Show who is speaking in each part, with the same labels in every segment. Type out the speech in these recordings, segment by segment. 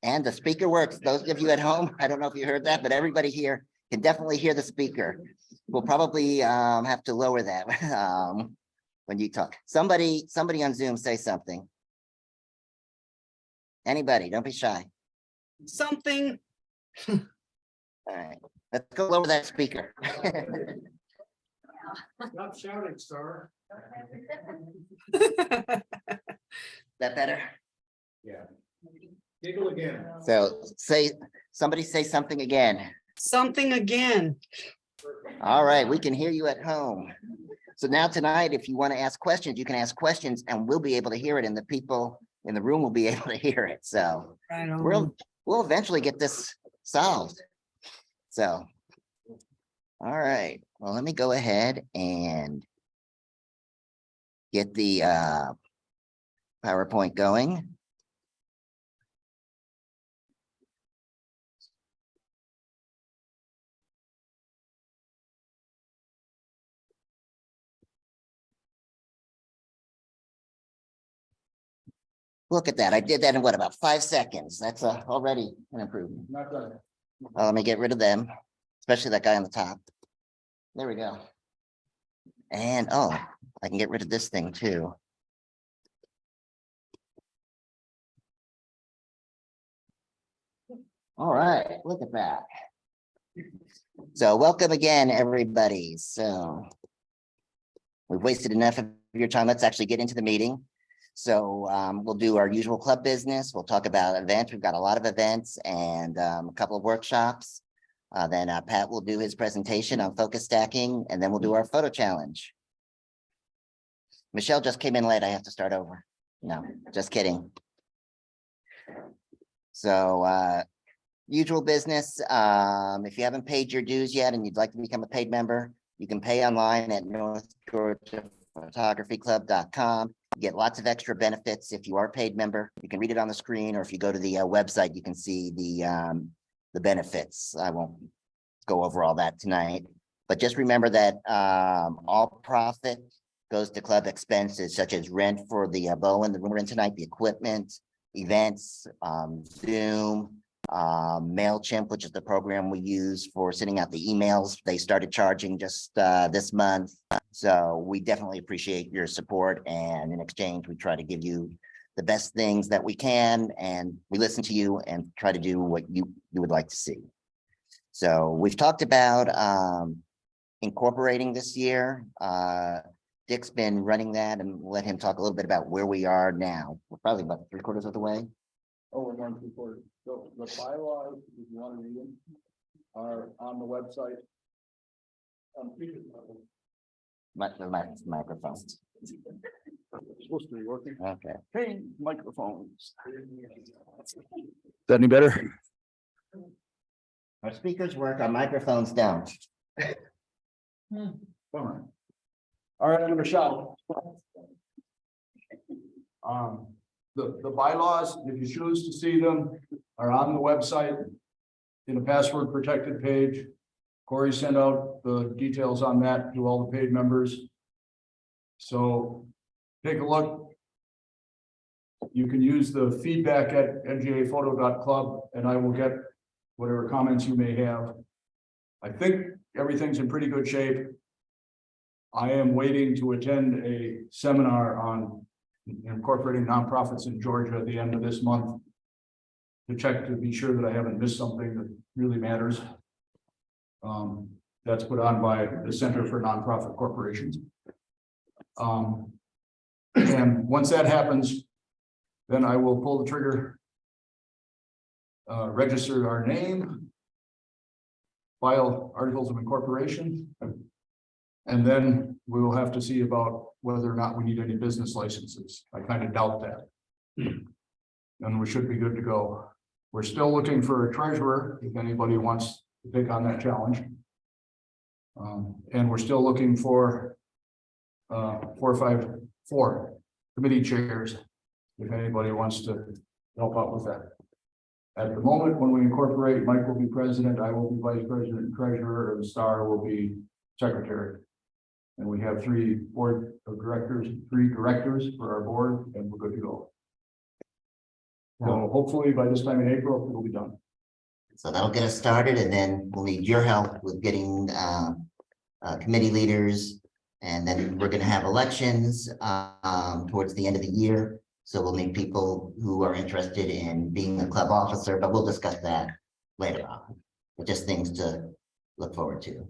Speaker 1: And the speaker works. Those of you at home, I don't know if you heard that, but everybody here can definitely hear the speaker. We'll probably have to lower that when you talk. Somebody on Zoom say something. Anybody, don't be shy.
Speaker 2: Something.
Speaker 1: All right, let's go lower that speaker.
Speaker 3: Stop shouting, Star.
Speaker 1: That better?
Speaker 3: Yeah. Giggle again.
Speaker 1: So somebody say something again.
Speaker 2: Something again.
Speaker 1: All right, we can hear you at home. So now tonight, if you want to ask questions, you can ask questions and we'll be able to hear it and the people in the room will be able to hear it. So
Speaker 2: Right on.
Speaker 1: we'll eventually get this solved. So, all right, well, let me go ahead and get the PowerPoint going. Look at that. I did that in what, about 5 seconds. That's already an improvement.
Speaker 3: Not done.
Speaker 1: Well, let me get rid of them, especially that guy on the top. There we go. And oh, I can get rid of this thing too. All right, look at that. So welcome again, everybody. So we've wasted enough of your time. Let's actually get into the meeting. So we'll do our usual club business. We'll talk about events. We've got a lot of events and a couple of workshops. Then Pat will do his presentation on focus stacking, and then we'll do our photo challenge. Michelle just came in late. I have to start over. No, just kidding. So usual business. If you haven't paid your dues yet and you'd like to become a paid member, you can pay online at northgeorgiaphotographyclub.com. You get lots of extra benefits if you are a paid member. You can read it on the screen, or if you go to the website, you can see the benefits. I won't go over all that tonight, but just remember that all profit goes to club expenses such as rent for the Bowen, the room we're in tonight, the equipment, events, Zoom, MailChimp, which is the program we use for sending out the emails. They started charging just this month. So we definitely appreciate your support. And in exchange, we try to give you the best things that we can. And we listen to you and try to do what you would like to see. So we've talked about incorporating this year. Dick's been running that, and we'll let him talk a little bit about where we are now. We're probably about 3/4 of the way.
Speaker 4: Oh, we're 1 3/4. So the bylaws, if you want to read them, are on the website.
Speaker 1: Microphone.
Speaker 4: Supposed to be working.
Speaker 1: Okay.
Speaker 4: Hey, microphones. Is that any better?
Speaker 1: Our speakers work, our microphones don't.
Speaker 4: Fine. All right, I'm Michelle. The bylaws, if you choose to see them, are on the website in a password protected page. Corey sent out the details on that to all the paid members. So take a look. You can use the feedback at ngaphoto.club and I will get whatever comments you may have. I think everything's in pretty good shape. I am waiting to attend a seminar on incorporating nonprofits in Georgia at the end of this month to check to be sure that I haven't missed something that really matters. That's put on by the Center for Nonprofit Corporations. And once that happens, then I will pull the trigger, register our name, file articles of incorporation, and then we will have to see about whether or not we need any business licenses. I kind of doubt that. And we should be good to go. We're still looking for a treasurer, if anybody wants to take on that challenge. And we're still looking for 4 or 5 committee chairs, if anybody wants to help out with that. At the moment, when we incorporate, Mike will be president, I will be vice president and treasurer, and Star will be secretary. And we have 3 board of directors, 3 directors for our board, and we're good to go. So hopefully by this time in April, it'll be done.
Speaker 1: So that'll get us started, and then we'll need your help with getting committee leaders. And then we're gonna have elections towards the end of the year. So we'll need people who are interested in being a club officer, but we'll discuss that later on. But just things to look forward to.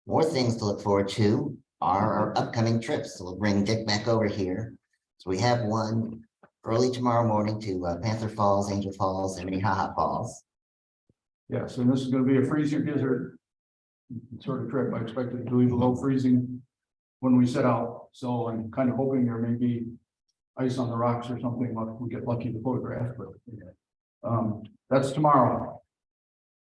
Speaker 1: More things to look forward to are our upcoming trips. So we'll bring Dick back over here. So we have one early tomorrow morning to Panther Falls, Angel Falls, and Minnehaha Falls.
Speaker 4: Yes, and this is gonna be a freezing blizzard sort of trip. I expect it to be below freezing when we set out. So I'm kind of hoping there may be ice on the rocks or something, but we get lucky to photograph, but that's tomorrow.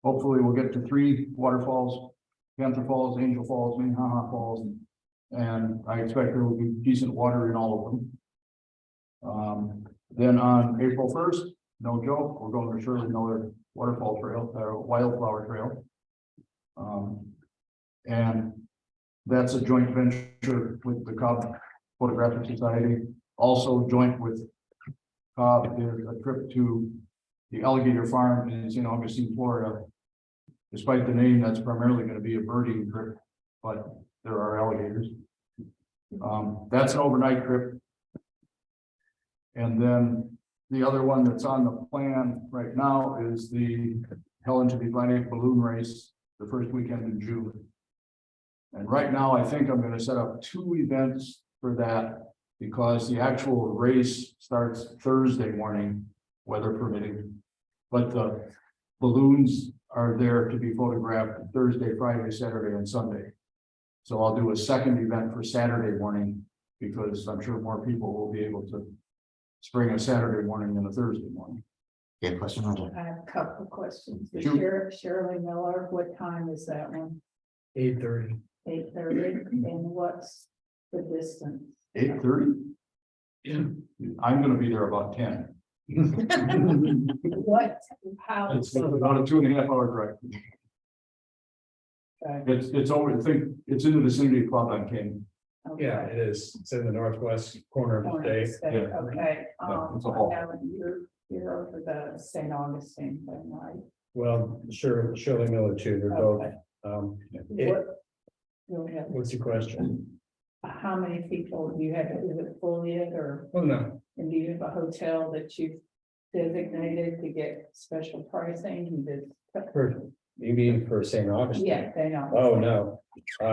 Speaker 4: Hopefully we'll get to 3 waterfalls, Panther Falls, Angel Falls, Minnehaha Falls, and I expect there will be decent water in all of them. Then on April 1st, no joke, we're going to Shirley Miller Waterfall Trail, Wildflower Trail. And that's a joint venture with the Cobb Photographic Society. Also joint with Cobb is a trip to the Alligator Farm in St. Augustine, Florida. Despite the name, that's primarily going to be a birding trip, but there are alligators. That's an overnight trip. And then the other one that's on the plan right now is the Helen to the Atlantic balloon race, the first weekend in June. And right now, I think I'm going to set up 2 events for that because the actual race starts Thursday morning, weather permitting. But the balloons are there to be photographed Thursday, Friday, Saturday, and Sunday. So I'll do a second event for Saturday morning because I'm sure more people will be able to spring a Saturday morning than a Thursday morning.
Speaker 1: You have a question, Roger?
Speaker 5: I have a couple of questions. The
Speaker 4: Shoot.
Speaker 5: Shirley Miller, what time is that one?
Speaker 3: 8:30.
Speaker 5: 8:30, and what's the distance?
Speaker 4: 8:30?
Speaker 3: Yeah.
Speaker 4: I'm gonna be there about 10.
Speaker 5: What, how?
Speaker 4: It's about a 2.5 hour drive.
Speaker 5: Okay,
Speaker 4: It's over, I think it's in the vicinity of Club on King.
Speaker 5: okay.
Speaker 3: Yeah, it is. It's in the northwest corner of the
Speaker 5: Corner
Speaker 3: state.
Speaker 5: state,
Speaker 4: Yeah.
Speaker 5: Okay,
Speaker 4: Yeah, it's a haul.
Speaker 5: now you're over the St. Augustine thing, right?
Speaker 3: Well, sure, Shirley Miller too. They're both.
Speaker 5: Okay.
Speaker 3: It-
Speaker 5: What? Go ahead.
Speaker 3: What's your question?
Speaker 5: How many people do you have? Is it full yet, or,
Speaker 3: Oh, no.
Speaker 5: and do you have a hotel that you've designated to get special pricing? You did.
Speaker 3: You mean for St. Augustine?
Speaker 5: Yeah, they know.
Speaker 3: Oh, no.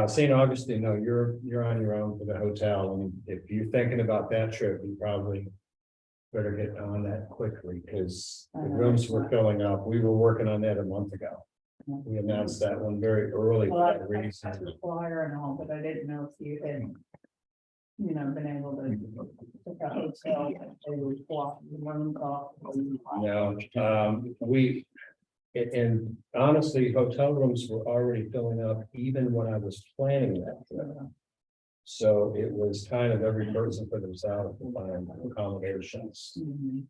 Speaker 3: St. Augustine, no, you're on your own for the hotel. And if you're thinking about that trip, you probably better get on that quickly because the rooms were filling up. We were working on that a month ago. We announced that one very early.
Speaker 5: Well,
Speaker 3: for that
Speaker 5: I
Speaker 3: reason.
Speaker 5: got the flyer and all, but I didn't know if you had, been able to book a hotel. That they would swap the room cost.
Speaker 3: No, and honestly, hotel rooms were already filling up even when I was planning that trip. So it was kind of every person for themselves to find accommodations.
Speaker 5: Mhm.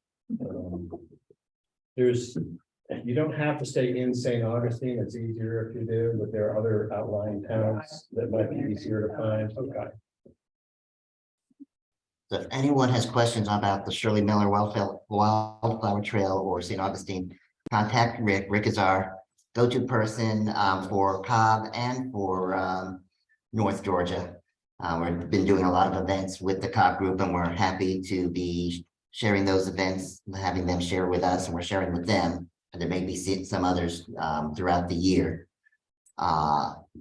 Speaker 3: You don't have to stay in St. Augustine. It's easier if you do, but there are other outlying towns that might be easier to find. Okay.
Speaker 1: So if anyone has questions about the Shirley Miller Wildflower Trail or St. Augustine, contact Rick. Rick is our go-to person for Cobb and for North Georgia. We've been doing a lot of events with the Cobb group, and we're happy to be sharing those events, having them share with us, and we're sharing with them. And there may be some others throughout the year.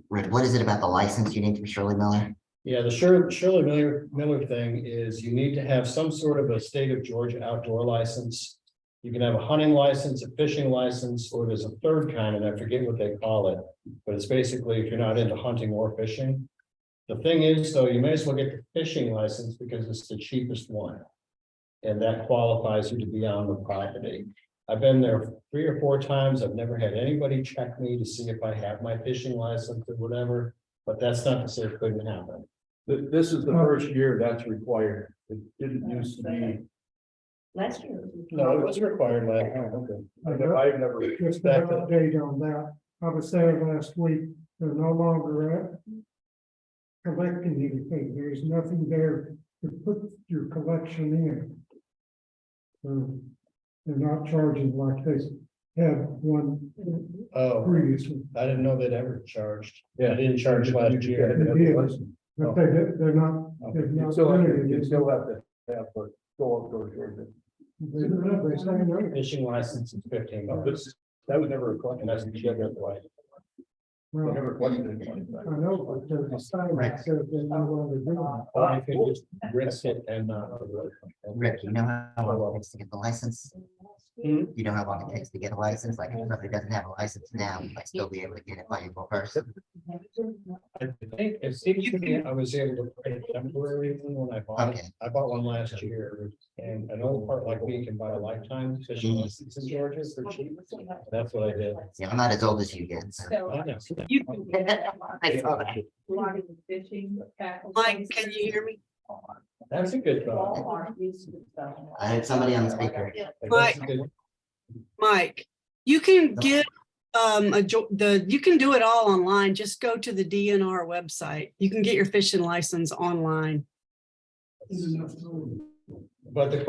Speaker 1: Rick, what is it about the license you need from Shirley Miller?
Speaker 3: Yeah, the Shirley Miller thing is you need to have some sort of a state of Georgia outdoor license. You can have a hunting license, a fishing license, or there's a third kind, and I forget what they call it. But it's basically if you're not into hunting or fishing. The thing is, though, you may as well get the fishing license because it's the cheapest one. And that qualifies you to be on the property. I've been there 3 or 4 times. I've never had anybody check me to see if I have my fishing license or whatever, but that's not to say it couldn't happen.
Speaker 4: This is the first year that's required. It didn't used to be.
Speaker 5: Last year.
Speaker 3: No, it was required last time. Okay.
Speaker 4: I've never.
Speaker 6: Just an update on that. I was there last week. They're no longer collecting anything. There's nothing there to put your collection in. So They're not charging like they had one
Speaker 3: Oh,
Speaker 6: previously.
Speaker 3: I didn't know they'd ever charged. Yeah, I didn't charge last year.
Speaker 6: They did, but they're not, they're not. limited.
Speaker 3: have to have, go up to
Speaker 6: They say no.
Speaker 3: Fishing license is $15. That was never a question, that's the sugar way.
Speaker 6: Well,
Speaker 3: Never questioned it.
Speaker 6: I know, but there's a sign that says they're no longer doing it.
Speaker 3: Or you can just risk it and,
Speaker 1: Rick, you know how long it takes to get the license?
Speaker 3: Hmm?
Speaker 1: You know how long it takes to get a license? Like if somebody doesn't have a license now, might still be able to get it by April 1st.
Speaker 3: I think it seems to me I was able to put a temporary one when I bought it.
Speaker 1: Okay.
Speaker 3: I bought one last year and an old part like me can buy a lifetime fishing license in Georgia for cheap. That's what I did.
Speaker 1: Yeah, I'm not as old as you get, so.
Speaker 5: So
Speaker 3: I know.
Speaker 5: you can get
Speaker 1: I saw that.
Speaker 5: a lot of the fishing. tackle
Speaker 2: Mike, can you hear me?
Speaker 3: That's a good thought.
Speaker 5: Walmart used to sell.
Speaker 1: I had somebody on the speaker.
Speaker 3: That's a good-
Speaker 2: Mike, you can get you can do it all online. Just go to the DNR website. You can get your fishing license online.
Speaker 3: But the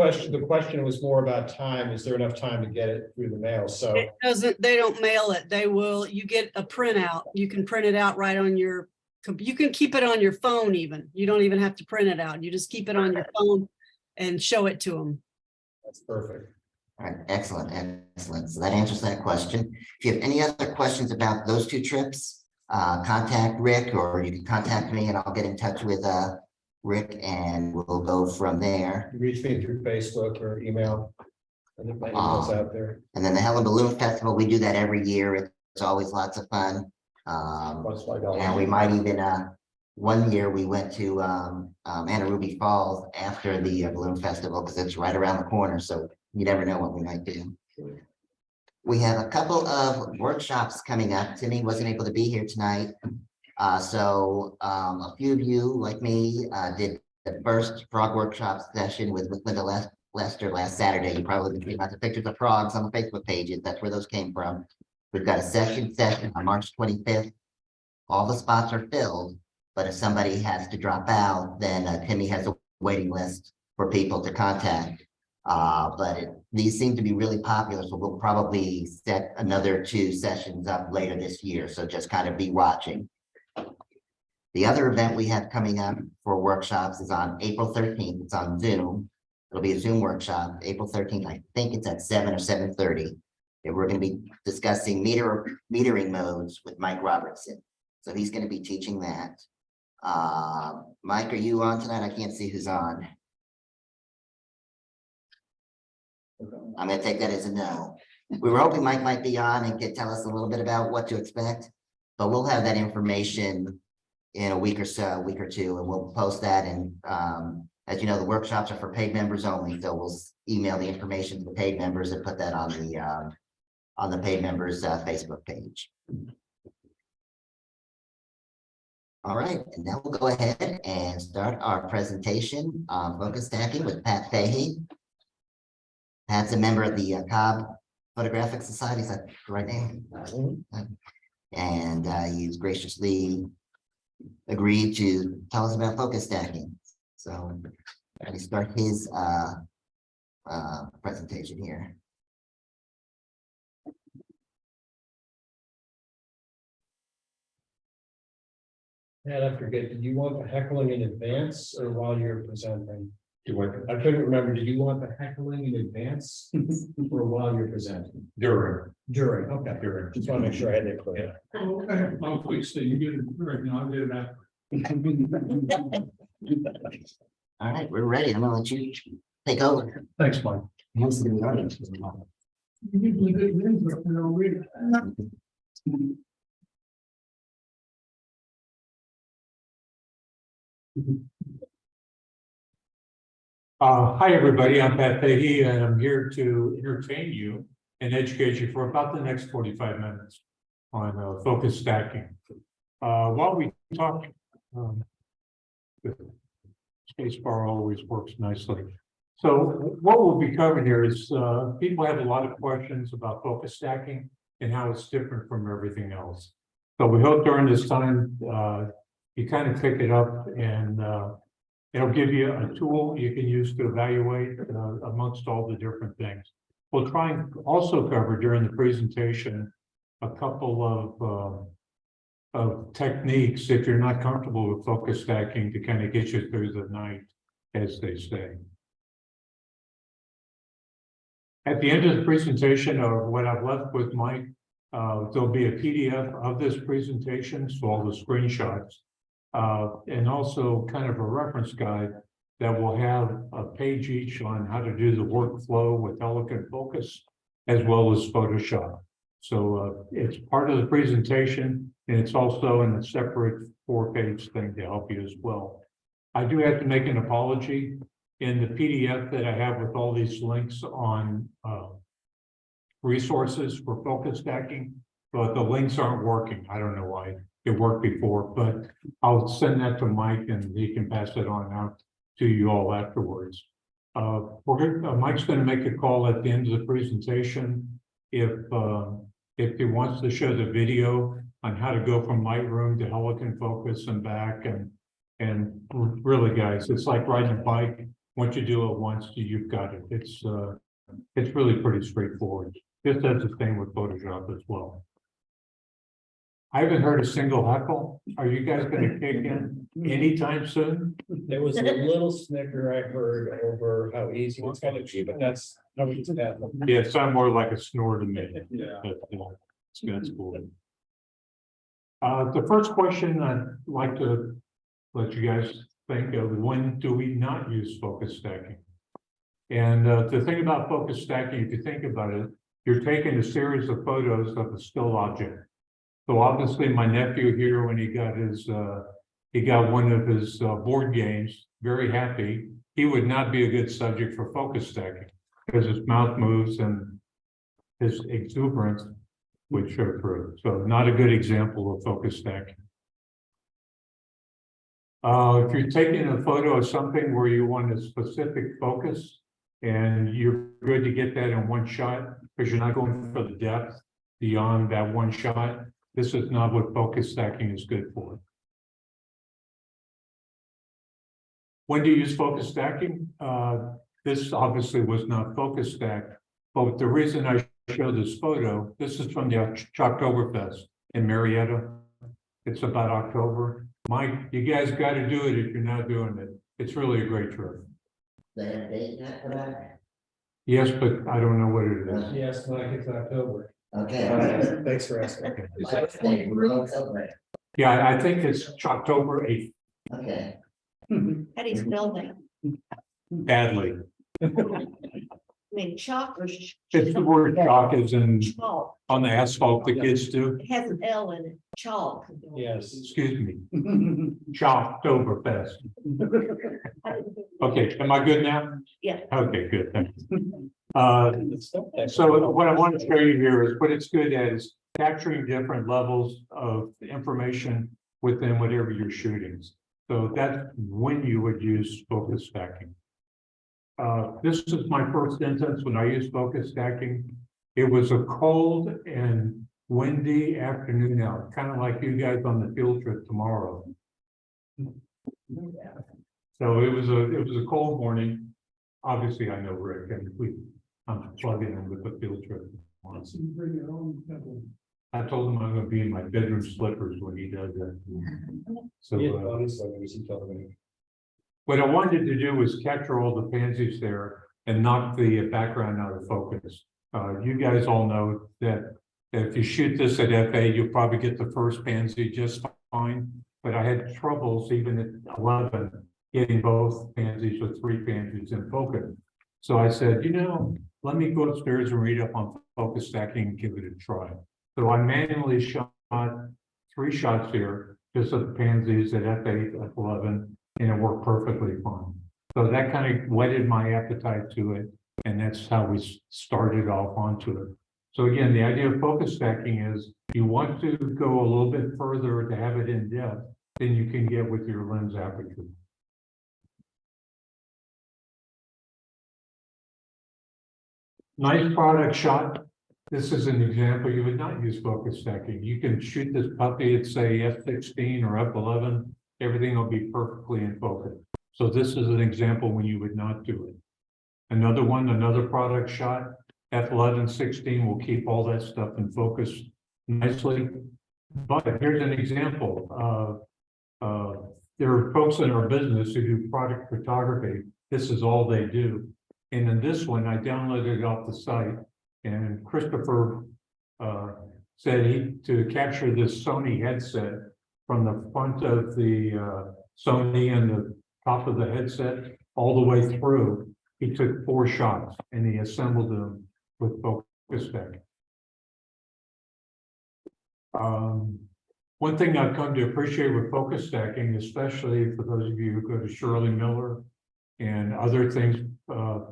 Speaker 3: question was more about time. Is there enough time to get it through the mail? So,
Speaker 2: It doesn't, they don't mail it. You get a printout. You can print it out right on your, you can keep it on your phone even. You don't even have to print it out. You just keep it on your phone and show it to them.
Speaker 3: that's perfect.
Speaker 1: All right, excellent, excellent. So that answers that question. If you have any other questions about those two trips, contact Rick, or you can contact me and I'll get in touch with Rick and we'll go from there.
Speaker 3: You reach me through Facebook or email. I think my email's out there.
Speaker 1: And then the Helen Balloon Festival, we do that every year. It's always lots of fun. And we might even, one year we went to Anaruby Falls after the Balloon Festival because it's right around the corner. So you never know what we might do. We have a couple of workshops coming up. Timmy wasn't able to be here tonight. So a few of you, like me, did the first frog workshop session with Linda Lester last Saturday. You probably see lots of pictures of frogs on the Facebook pages. That's where those came from. We've got a session on March 25th. All the spots are filled, but if somebody has to drop out, then Timmy has a waiting list for people to contact. These seem to be really popular, so we'll probably set another 2 sessions up later this year. So just kind of be watching. The other event we have coming up for workshops is on April 13th. It's on Zoom. It'll be a Zoom workshop, April 13th. I think it's at 7 or 7:30. And we're going to be discussing metering modes with Mike Robertson. So he's going to be teaching that. Mike, are you on tonight? I can't see who's on. I'm going to take that as a no. We were hoping Mike might be on and could tell us a little bit about what to expect, but we'll have that information in a week or so, a week or two, and we'll post that. And as you know, the workshops are for paid members only, so we'll email the information to the paid members and put that on the paid members Facebook page. All right, and now we'll go ahead and start our presentation on focus stacking with Pat Fahey. Pat's a member of the Cobb Photographic Society, is that the right name? And he's graciously agreed to tell us about focus stacking. So let me start his presentation here.
Speaker 3: And I forget, did you want the heckling in advance or while you're presenting? I couldn't remember. Did you want the heckling in advance or while you're presenting? During, okay. During. Just want to make sure I had that clear.
Speaker 6: Okay.
Speaker 7: Oh, please, so you get it during, I'll get it after.
Speaker 1: All right, we're ready. I'm gonna let you take over.
Speaker 3: Thanks, Mike.
Speaker 1: Most of the audience.
Speaker 7: Hi, everybody. I'm Pat Fahey, and I'm here to entertain you and educate you for about the next 45 minutes on focus stacking. While we talk, the space bar always works nicely. So what we'll be covering here is people have a lot of questions about focus stacking and how it's different from everything else. So we hope during this time you kind of pick it up and it'll give you a tool you can use to evaluate amongst all the different things. We'll try and also cover during the presentation a couple of techniques if you're not comfortable with focus stacking to kind of get you through the night, as they say. At the end of the presentation, or what I've left with Mike, there'll be a PDF of this presentation, so all the screenshots, and also kind of a reference guide that will have a page each on how to do the workflow with Elegant Focus, as well as Photoshop. So it's part of the presentation, and it's also in a separate 4-page thing to help you as well. I do have to make an apology. In the PDF that I have with all these links on resources for focus stacking, but the links aren't working. I don't know why. It worked before, but I'll send that to Mike and he can pass it on out to you all afterwards. Mike's going to make a call at the end of the presentation if he wants to show the video on how to go from Lightroom to Elegant Focus and back, and really, guys, it's like riding a bike. Once you do it once, you've got it. It's really pretty straightforward. Just as the same with Photoshop as well. I haven't heard a single heckle. Are you guys going to kick in anytime soon?
Speaker 3: There was a little snicker I heard over how easy it's gonna be, but that's.
Speaker 7: Yeah, it sounded more like a snore to me.
Speaker 3: Yeah.
Speaker 7: But, that's cool. The first question I'd like to let you guys think of: when do we not use focus stacking? And the thing about focus stacking, if you think about it, you're taking a series of photos of a still object. So obviously, my nephew here, when he got one of his board games, very happy. He would not be a good subject for focus stacking because his mouth moves and his exuberance would show through. So not a good example of focus stacking. If you're taking a photo of something where you want a specific focus and you're good to get that in one shot because you're not going for the depth beyond that one shot, this is not what focus stacking is good for. When do you use focus stacking? This obviously was not focus stacked, but the reason I show this photo, this is from the Oktoberfest in Marietta. It's about October. Mike, you guys got to do it if you're not doing it. It's really a great trip.
Speaker 1: They have a date yet for that?
Speaker 7: Yes, but I don't know what it is.
Speaker 3: Yes, Mike, it's October.
Speaker 1: Okay.
Speaker 3: Thanks for asking.
Speaker 7: Yeah, I think it's October 8th,
Speaker 1: Okay.
Speaker 8: Eddie's building,
Speaker 7: badly.
Speaker 8: I mean, chalk or
Speaker 7: It's the word chalk is in
Speaker 8: chalk,
Speaker 7: on the asphalt the kids do.
Speaker 8: it has an L in it, chalk.
Speaker 3: Yes.
Speaker 7: Excuse me. Chalktoberfest. Okay, am I good now?
Speaker 8: Yeah.
Speaker 7: Okay, good. Thank you. So what I want to show you here is what it's good at is capturing different levels of information within whatever you're shooting. So that's when you would use focus stacking. This is my first instance when I used focus stacking. It was a cold and windy afternoon out, kind of like you guys on the field trip tomorrow. So it was a cold morning. Obviously, I know Rick, and I'm plugging in with the field trip. I told him I'm going to be in my bedroom slippers when he does that. So what I wanted to do was capture all the pansies there and knock the background out of focus. You guys all know that if you shoot this at FA, you'll probably get the first pansy just fine. But I had troubles even at 11 getting both pansies or 3 pansies in focus. So I said, let me go upstairs and read up on focus stacking and give it a try. So I manually shot 3 shots here, just of the pansies at F8, F11, and it worked perfectly fine. So that kind of whetted my appetite to it, and that's how we started off onto it. So again, the idea of focus stacking is you want to go a little bit further to have it in depth than you can get with your lens aperture. Nice product shot. This is an example. You would not use focus stacking. You can shoot this puppy at say F16 or F11. Everything will be perfectly in focus. So this is an example when you would not do it. Another one, another product shot. F1116 will keep all that stuff in focus nicely. But here's an example. There are folks in our business who do product photography. This is all they do. And in this one, I downloaded it off the site, and Christopher said to capture this Sony headset from the front of the Sony and the top of the headset all the way through. He took 4 shots and he assembled them with focus stacking. One thing I've come to appreciate with focus stacking, especially for those of you who go to Shirley Miller and other things,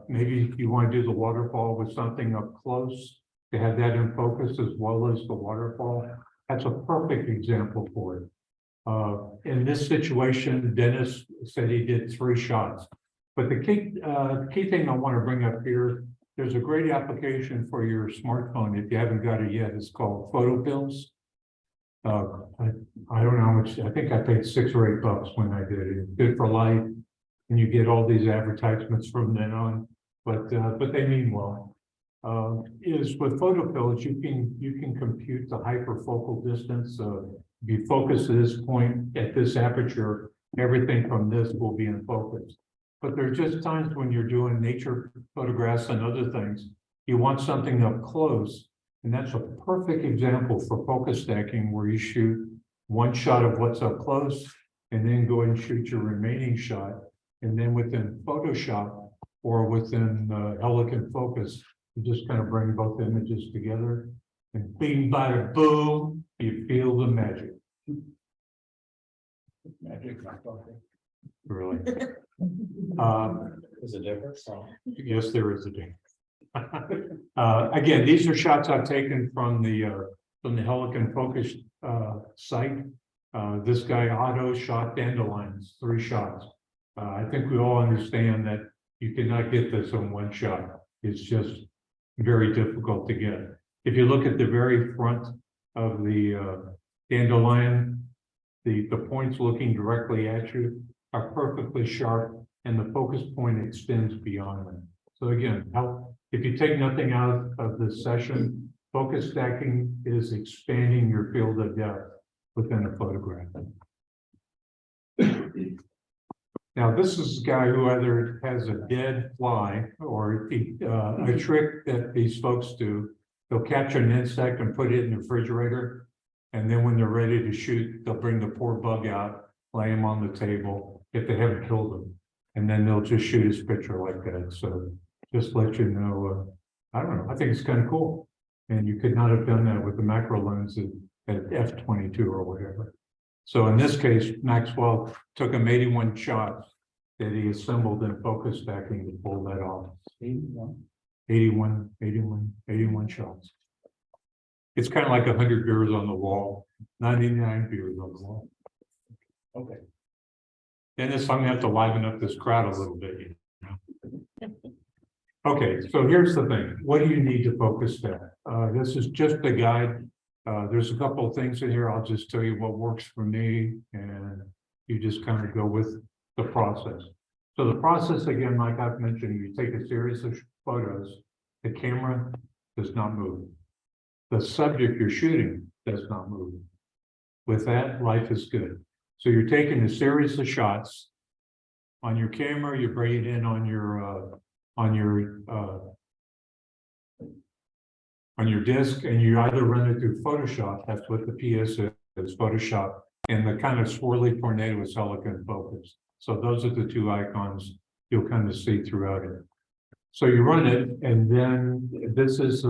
Speaker 7: maybe if you want to do the waterfall with something up close, to have that in focus as well as the waterfall, that's a perfect example for it. In this situation, Dennis said he did 3 shots. But the key thing I want to bring up here, there's a great application for your smartphone. If you haven't got it yet, it's called Photo Pills. I don't know how much, I think I paid $6 or $8 when I did it. It's good for life. And you get all these advertisements from then on, but they mean well. Is with photo pills, you can compute the hyperfocal distance. If you focus at this point at this aperture, everything from this will be in focus. But there are just times when you're doing nature photographs and other things, you want something up close, and that's a perfect example for focus stacking, where you shoot 1 shot of what's up close, and then go and shoot your remaining shot, and then within Photoshop or within Elegant Focus, you just kind of bring both images together, and bing, bada, boom, you feel the magic.
Speaker 3: Magic, not talking.
Speaker 7: Really.
Speaker 3: Is it different?
Speaker 7: Yes, there is a difference. Again, these are shots I've taken from the Helicon Focus site. This guy Otto shot dandelions, 3 shots. I think we all understand that you cannot get this in 1 shot. It's just very difficult to get. If you look at the very front of the dandelion, the points looking directly at you are perfectly sharp, and the focus point extends beyond them. So again, if you take nothing out of this session, focus stacking is expanding your field of depth within a photograph. Now, this is a guy who either has a dead fly or a trick that these folks do. They'll capture an insect and put it in the refrigerator. And then when they're ready to shoot, they'll bring the poor bug out, lay him on the table if they haven't killed him. And then they'll just shoot his picture like that. So just let you know, I don't know, I think it's kind of cool. And you could not have done that with the macro lens at f22 or whatever. So in this case, Maxwell took him 81 shots that he assembled in focus stacking to pull that off. 81 shots. It's kind of like 100 beers on the wall, 99 beers on the wall.
Speaker 3: Okay.
Speaker 7: Dennis, I'm gonna have to liven up this crowd a little bit, you know. Okay, so here's the thing. What do you need to focus stack? This is just a guide. There's a couple of things in here. I'll just tell you what works for me, and you just kind of go with the process. So the process, again, like I've mentioned, you take a series of photos. The camera does not move. The subject you're shooting does not move. With that, life is good. So you're taking a series of shots on your camera. You bring it in on your disk, and you either run it through Photoshop. That's what the PS is, Photoshop, and the kind of swirly tornado is Helicon Focus. So those are the 2 icons you'll kind of see throughout it. So you run it, and then this is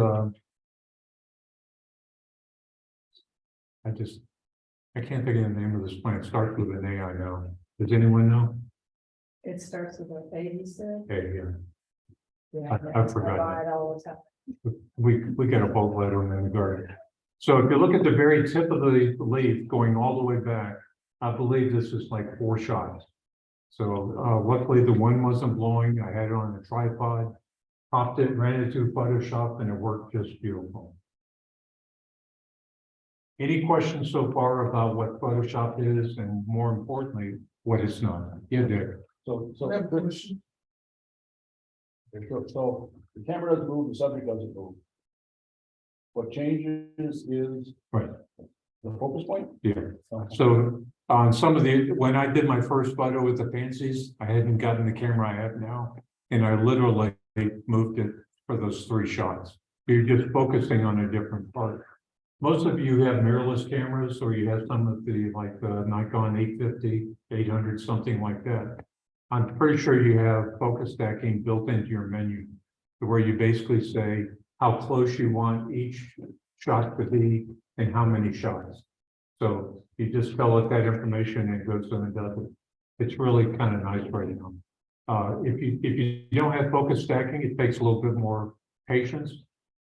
Speaker 7: I can't think of the name of this plant. It starts with an A, I know. Does anyone know?
Speaker 5: It starts with a Fahey, said.
Speaker 7: Hey, yeah.
Speaker 5: Yeah,
Speaker 7: I forgot
Speaker 5: buy
Speaker 7: that.
Speaker 5: it all the time.
Speaker 7: We got a bulb light on in the garden. So if you look at the very tip of the leaf going all the way back, I believe this is like 4 shots. So luckily the one wasn't blowing. I had it on a tripod, popped it, ran it through Photoshop, and it worked just beautiful. Any questions so far about what Photoshop is, and more importantly, what it's not? Yeah, Dick.
Speaker 3: So
Speaker 4: So the camera doesn't move, the subject doesn't move. What changes is
Speaker 7: Right.
Speaker 4: the focus point.
Speaker 7: Yeah. So on some of the, when I did my first photo with the fancies, I hadn't gotten the camera I have now. And I literally moved it for those 3 shots. You're just focusing on a different part. Most of you have mirrorless cameras, or you have some of the like the Nikon 850, 800, something like that. I'm pretty sure you have focus stacking built into your menu, where you basically say how close you want each shot to be and how many shots. So you just fill out that information and it goes in and does it. It's really kind of nice right now. If you don't have focus stacking, it takes a little bit more patience.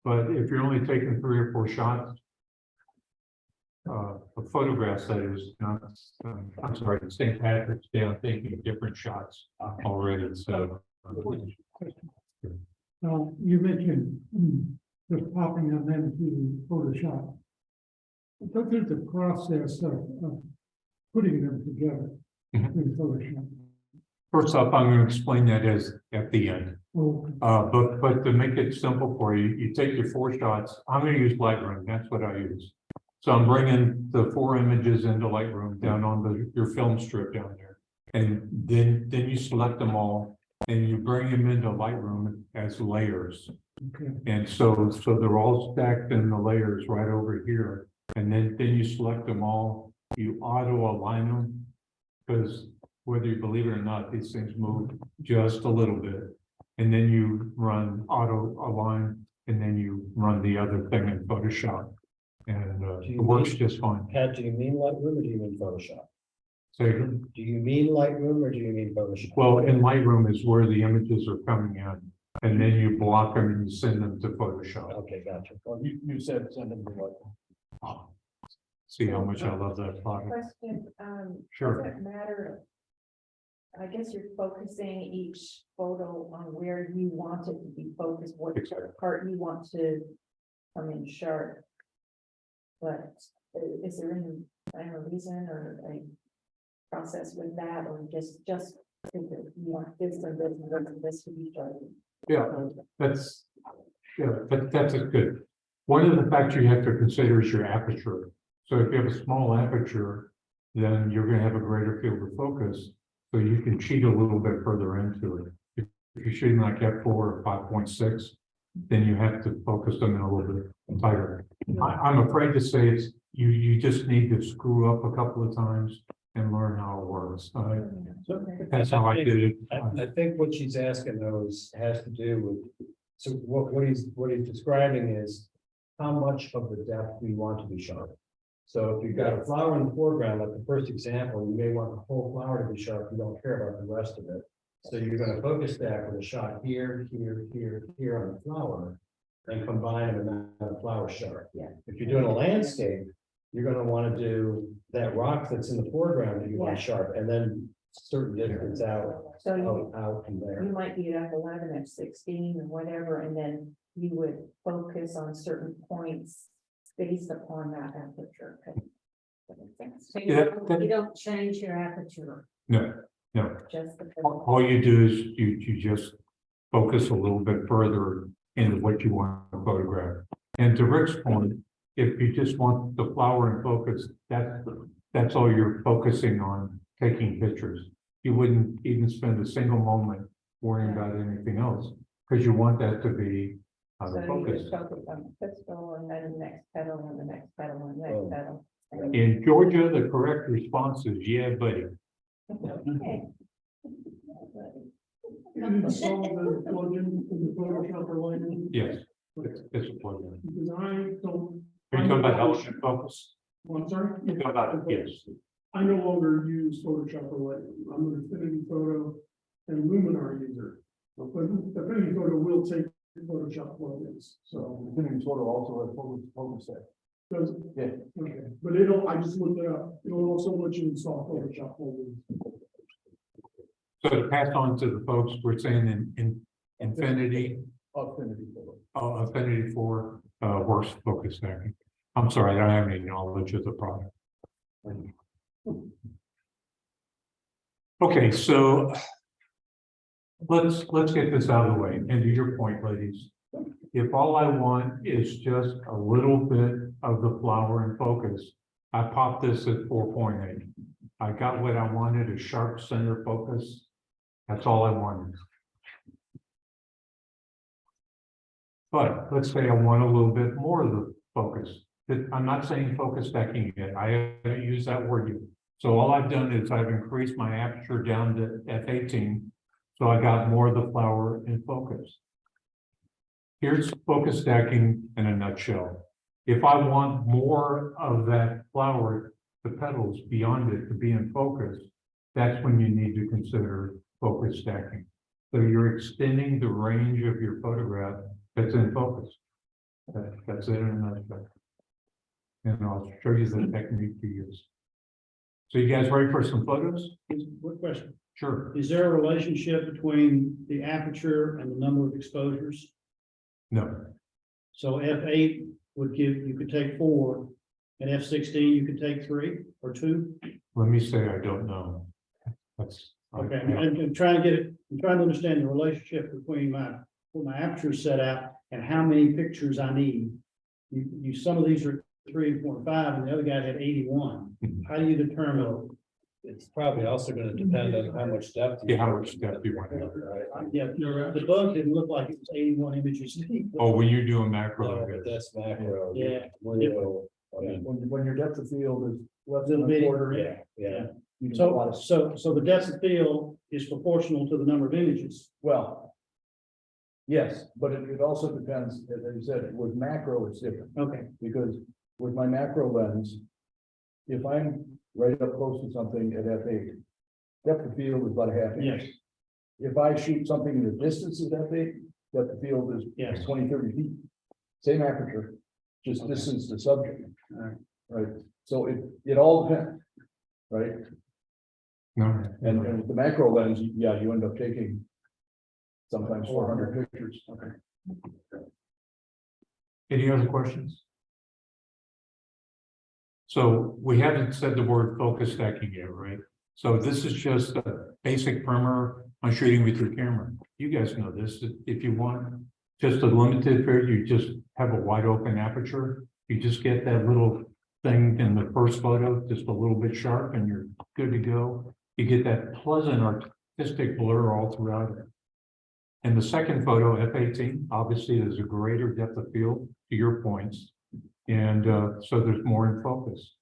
Speaker 7: But if you're only taking 3 or 4 shots, of photographs, that is, not, I'm sorry, St. Patrick's Day, I'm thinking of different shots already. So
Speaker 6: You mentioned just popping them into Photoshop. What is the process of putting them together in Photoshop?
Speaker 7: first off, I'm going to explain that as at the end.
Speaker 6: Oh,
Speaker 7: But to make it simple for you, you take your 4 shots. I'm going to use Lightroom. That's what I use. So I'm bringing the 4 images into Lightroom down on your film strip down there. And then you select them all and you bring them into Lightroom as layers.
Speaker 6: okay.
Speaker 7: And so they're all stacked in the layers right over here. And then you select them all, you auto align them. Because whether you believe it or not, these things move just a little bit. And then you run auto align and then you run the other thing in Photoshop. And it works just fine.
Speaker 3: Pat, do you mean Lightroom or do you mean Photoshop?
Speaker 7: So,
Speaker 3: Do you mean Lightroom or do you mean Photoshop?
Speaker 7: well, in Lightroom is where the images are coming in. And then you block them and you send them to Photoshop.
Speaker 3: Okay, gotcha.
Speaker 4: Well, you said send them to like.
Speaker 7: See how much I love that product.
Speaker 5: Question,
Speaker 7: Sure.
Speaker 5: does it matter? I guess you're focusing each photo on where you want it to be focused, what
Speaker 7: Exactly.
Speaker 5: part you want to come in sharp. But is there any, I don't know, reason or a process with that, or just think that you want this and this and this and this to be sharp?
Speaker 7: Yeah, that's a good. One of the factors you have to consider is your aperture. So if you have a small aperture, then you're going to have a greater field of focus. So you can cheat a little bit further into it. If you're shooting like f4 or 5.6, then you have to focus them in a little bit tighter. I'm afraid to say it's you just need to screw up a couple of times and learn how it works. That's how I did it.
Speaker 3: I think what she's asking though has to do with, so what he's describing is how much of the depth we want to be sharp. So if you've got a flower in the foreground, like the first example, you may want the whole flower to be sharp, you don't care about the rest of it. So you're gonna focus stack with a shot here, here, here, here on the flower, and combine them and have the flower sharp.
Speaker 5: Yeah.
Speaker 3: If you're doing a landscape, you're gonna wanna do that rock that's in the foreground that you want
Speaker 5: Yeah.
Speaker 3: sharp, and then certain distance out,
Speaker 5: So you,
Speaker 3: out from there.
Speaker 5: you might be at 11 at 16 or whatever, and then you would focus on certain points based upon that aperture.
Speaker 8: So
Speaker 7: Yeah, that-
Speaker 8: you don't change your aperture.
Speaker 7: No.
Speaker 5: Just the.
Speaker 7: All you do is you just focus a little bit further into what you want to photograph. And to Rick's point, if you just want the flower in focus, that's all you're focusing on, taking pictures. You wouldn't even spend a single moment worrying about anything else, because you want that to be out
Speaker 5: So
Speaker 7: of
Speaker 5: you
Speaker 7: focus.
Speaker 5: would focus on the pistol and then the next pedal and the next pedal and the
Speaker 3: Oh.
Speaker 5: next pedal.
Speaker 7: In Georgia, the correct response is, yeah, buddy.
Speaker 5: Okay.
Speaker 6: You installed the plugin in the Photoshop or Lightroom?
Speaker 7: Yes, it's a plugin.
Speaker 6: Because I don't.
Speaker 7: Are you talking about Element Focus?
Speaker 6: I'm sorry?
Speaker 7: You're talking about, yes.
Speaker 6: I no longer use Photoshop or Lightroom. I'm an Affinity Photo and Luminar user. But Affinity Photo will take Photoshop plugins, so.
Speaker 4: Infinity Photo also has focus there.
Speaker 6: Does,
Speaker 4: Yeah.
Speaker 6: okay, but I just looked it up. It'll also let you install Photoshop plugins.
Speaker 7: So to pass on to the folks, we're saying in Infinity,
Speaker 4: Infinity Photo.
Speaker 7: Affinity for works focus stacking. I'm sorry, I don't have any knowledge of the product. Okay, so let's get this out of the way, and to your point, ladies. If all I want is just a little bit of the flower in focus, I popped this at 4.8. I got what I wanted, a sharp center focus. That's all I wanted. But let's say I want a little bit more of the focus. I'm not saying focus stacking yet. I haven't used that word yet. So all I've done is I've increased my aperture down to f18. So I got more of the flower in focus. Here's focus stacking in a nutshell. If I want more of that flower, the petals beyond it to be in focus, that's when you need to consider focus stacking. So you're extending the range of your photograph that's in focus. That's it in a nutshell. And I'll show you the technique to use. So you guys ready for some photos?
Speaker 9: What question?
Speaker 7: Sure.
Speaker 9: Is there a relationship between the aperture and the number of exposures?
Speaker 7: No.
Speaker 9: So f8 would give, you could take 4, and f16 you could take 3 or 2?
Speaker 7: Let me say I don't know. That's
Speaker 9: Okay, I'm trying to get it, I'm trying to understand the relationship between what my aperture is set out and how many pictures I need. You some of these are 3 and 4 and 5, and the other guy had 81. How do you determine?
Speaker 3: It's probably also gonna depend on how much depth.
Speaker 7: Yeah, how much depth you want to have.
Speaker 9: Yeah, the bug didn't look like it was 81 images deep.
Speaker 7: Oh, when you're doing macro.
Speaker 3: No, but that's macro.
Speaker 9: Yeah.
Speaker 3: Well, I mean,
Speaker 4: When your depth of field is less
Speaker 9: Little
Speaker 4: than a
Speaker 9: bitty.
Speaker 4: quarter inch.
Speaker 3: yeah.
Speaker 4: you can plot it.
Speaker 9: So the depth of field is proportional to the number of images.
Speaker 4: Well. Yes, but it also depends, as I said, with macro, it's different,
Speaker 9: Okay,
Speaker 4: because with my macro lens. If I'm right up close to something at f8, depth of field is about a half inch.
Speaker 9: yes,
Speaker 4: If I shoot something in the distance of f8, depth of field is
Speaker 9: yes.
Speaker 4: 20, 30 feet. Same aperture, just distance to subject.
Speaker 9: Alright.
Speaker 4: Right, so it all depends, right?
Speaker 7: No.
Speaker 4: And with the macro lens, yeah, you end up taking sometimes 400 pictures. Okay.
Speaker 7: Any other questions? So we haven't said the word focus stacking yet, right? So this is just a basic primer on shooting with your camera. You guys know this. If you want just a limited period, you just have a wide open aperture. You just get that little thing in the first photo, just a little bit sharp, and you're good to go. You get that pleasant artistic blur all throughout it. And the second photo, f18, obviously there's a greater depth of field to your points. And so there's more in focus.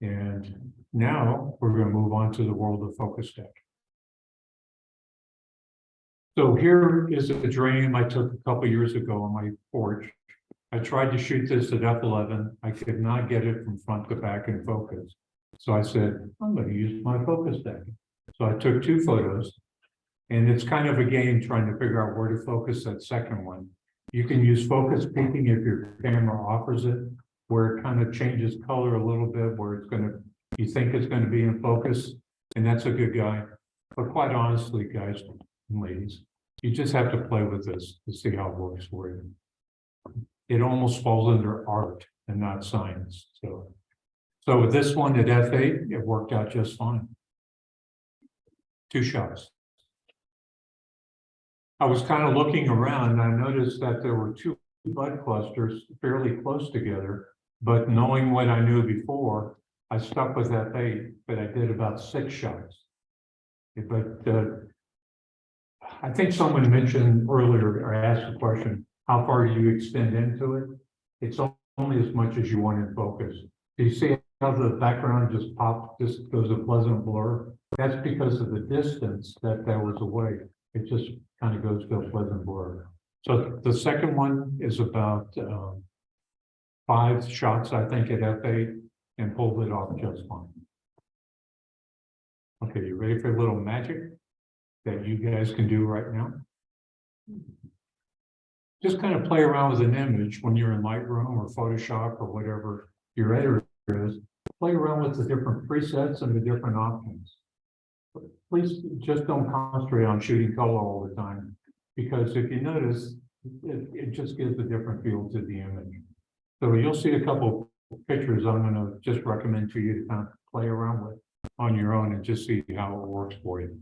Speaker 7: And now we're going to move on to the world of focus stack. So here is a dream I took a couple years ago on my porch. I tried to shoot this at f11. I could not get it from front to back in focus. So I said, I'm going to use my focus stacking. So I took 2 photos. And it's kind of a game trying to figure out where to focus that second one. You can use focus peaking if your camera offers it, where it kind of changes color a little bit, where it's going to, you think it's going to be in focus, and that's a good guy. But quite honestly, guys and ladies, you just have to play with this to see how it works for you. It almost falls under art and not science. So with this one at f8, it worked out just fine. 2 shots. I was kind of looking around and I noticed that there were 2 bud clusters fairly close together, but knowing what I knew before, I stuck with f8, but I did about 6 shots. But I think someone mentioned earlier or asked the question, how far do you extend into it? It's only as much as you want in focus. Do you see how the background just popped, just goes a pleasant blur? That's because of the distance that was away. It just kind of goes to a pleasant blur. So the second one is about 5 shots, I think, at f8 and pulled it off just fine. Okay, you ready for a little magic that you guys can do right now? Just kind of play around with an image when you're in Lightroom or Photoshop or whatever your editor is. Play around with the different presets and the different options. Please just don't concentrate on shooting color all the time, because if you notice, it just gives a different feel to the image. So you'll see a couple pictures I'm going to just recommend to you to kind of play around with on your own and just see how it works for you.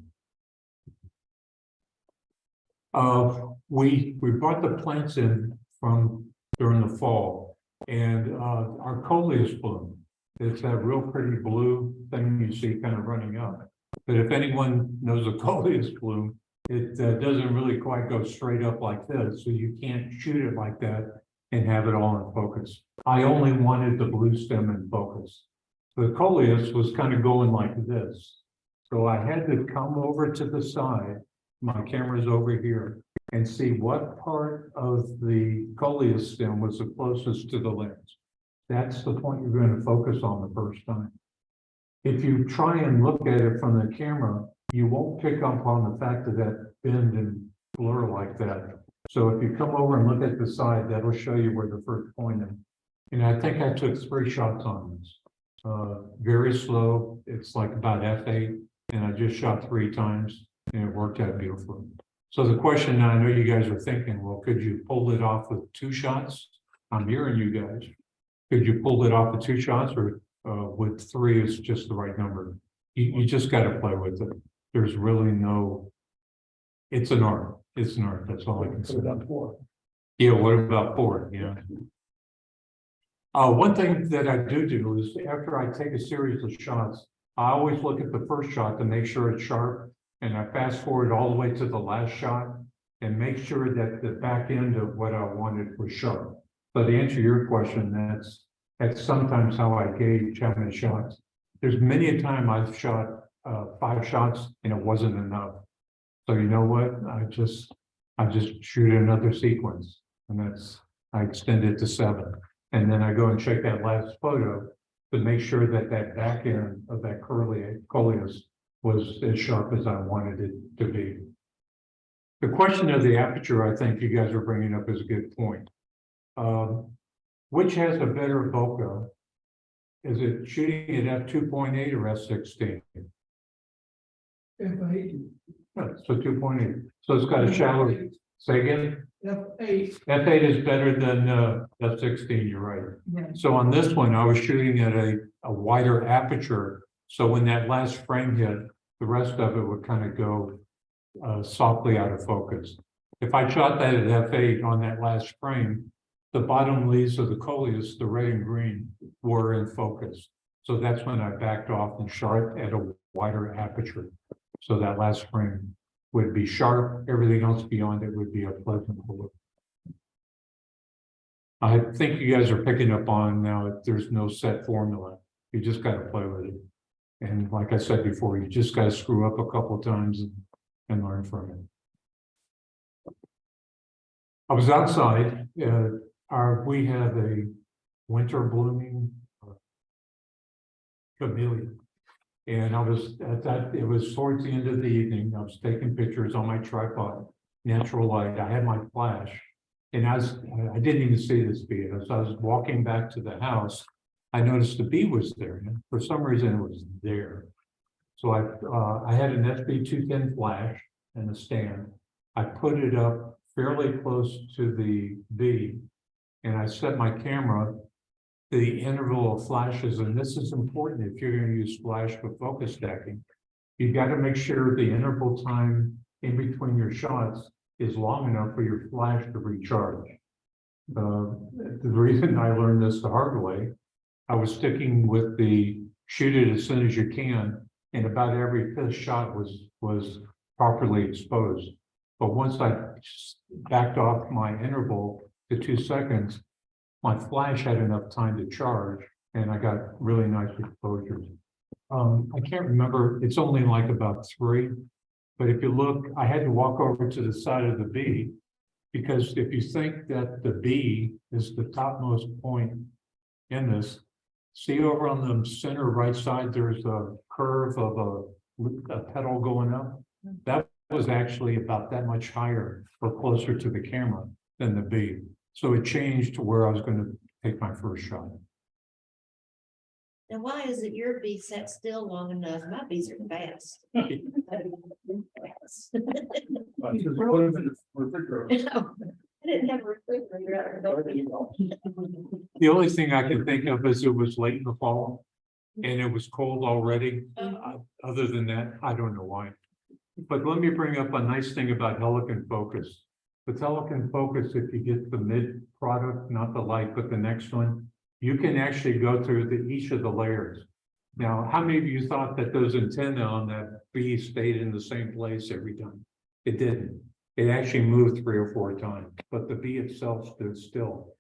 Speaker 7: We brought the plants in from during the fall, and our coleus bloom. It's that real pretty blue thing you see kind of running up. But if anyone knows a coleus bloom, it doesn't really quite go straight up like this, so you can't shoot it like that and have it all in focus. I only wanted the blue stem in focus. The coleus was kind of going like this. So I had to come over to the side, my camera's over here, and see what part of the coleus stem was the closest to the lens. That's the point you're going to focus on the first time. If you try and look at it from the camera, you won't pick up on the fact of that bend and blur like that. So if you come over and look at the side, that'll show you where the first point is. And I think I took 3 shots on this. Very slow. It's like about f8, and I just shot 3 times, and it worked out beautifully. So the question now, I know you guys are thinking, well, could you pull it off with 2 shots? I'm hearing you guys. Could you pull it off with 2 shots, or with 3 is just the right number? You just got to play with it. There's really no. It's an art. It's an art. That's all I can say.
Speaker 3: About 4.
Speaker 7: Yeah. What about 4? Yeah. One thing that I do is after I take a series of shots, I always look at the first shot to make sure it's sharp, and I fast forward all the way to the last shot and make sure that the back end of what I wanted was sharp. So to answer your question, that's sometimes how I gauge how many shots. There's many a time I've shot 5 shots and it wasn't enough. So you know what? I just shoot another sequence, and I extend it to 7. And then I go and check that last photo to make sure that that back end of that coleus was as sharp as I wanted it to be. The question of the aperture, I think you guys are bringing up, is a good point. Which has a better bokeh? Is it shooting at f2.8 or f16?
Speaker 6: F8.
Speaker 7: So 2.8. So it's got a shallow. Say again?
Speaker 6: F8.
Speaker 7: F8 is better than f16. You're right.
Speaker 6: Yeah.
Speaker 7: So on this one, I was shooting at a wider aperture. So when that last frame hit, the rest of it would kind of go softly out of focus. If I shot that at f8 on that last frame, the bottom leaves of the coleus, the red and green, were in focus. So that's when I backed off and shot at a wider aperture. So that last frame would be sharp. Everything else beyond it would be a pleasant look. I think you guys are picking up on now that there's no set formula. You just got to play with it. And like I said before, you just got to screw up a couple of times and learn from it. I was outside. We have a winter blooming camellia. And I was at that, it was towards the end of the evening. I was taking pictures on my tripod, natural light. I had my flash, and I didn't even see this bee. As I was walking back to the house, I noticed the bee was there. And for some reason, it was there. So I had an SB210 flash and a stand. I put it up fairly close to the bee, and I set my camera the interval of flashes, and this is important if you're going to use flash for focus stacking. You've got to make sure the interval time in between your shots is long enough for your flash to recharge. The reason I learned this the hard way, I was sticking with the shoot it as soon as you can, and about every 5th shot was properly exposed. But once I backed off my interval to 2 seconds, my flash had enough time to charge, and I got really nice exposures. I can't remember, it's only like about 3, but if you look, I had to walk over to the side of the bee, because if you think that the bee is the topmost point in this, see over on the center right side, there's a curve of a petal going up. That was actually about that much higher or closer to the camera than the bee. So it changed to where I was going to take my first shot.
Speaker 8: And why is it your bee set still long enough? My bees are fast.
Speaker 3: Just put them in the refrigerator.
Speaker 8: I didn't have a refrigerator.
Speaker 7: The only thing I can think of is it was late in the fall and it was cold already. Other than that, I don't know why. But let me bring up a nice thing about Helicon Focus. With Helicon Focus, if you get the mid product, not the light, but the next one, you can actually go through each of the layers. Now, how many of you thought that those antenna on that bee stayed in the same place every time? It didn't. It actually moved 3 or 4 times, but the bee itself stood still.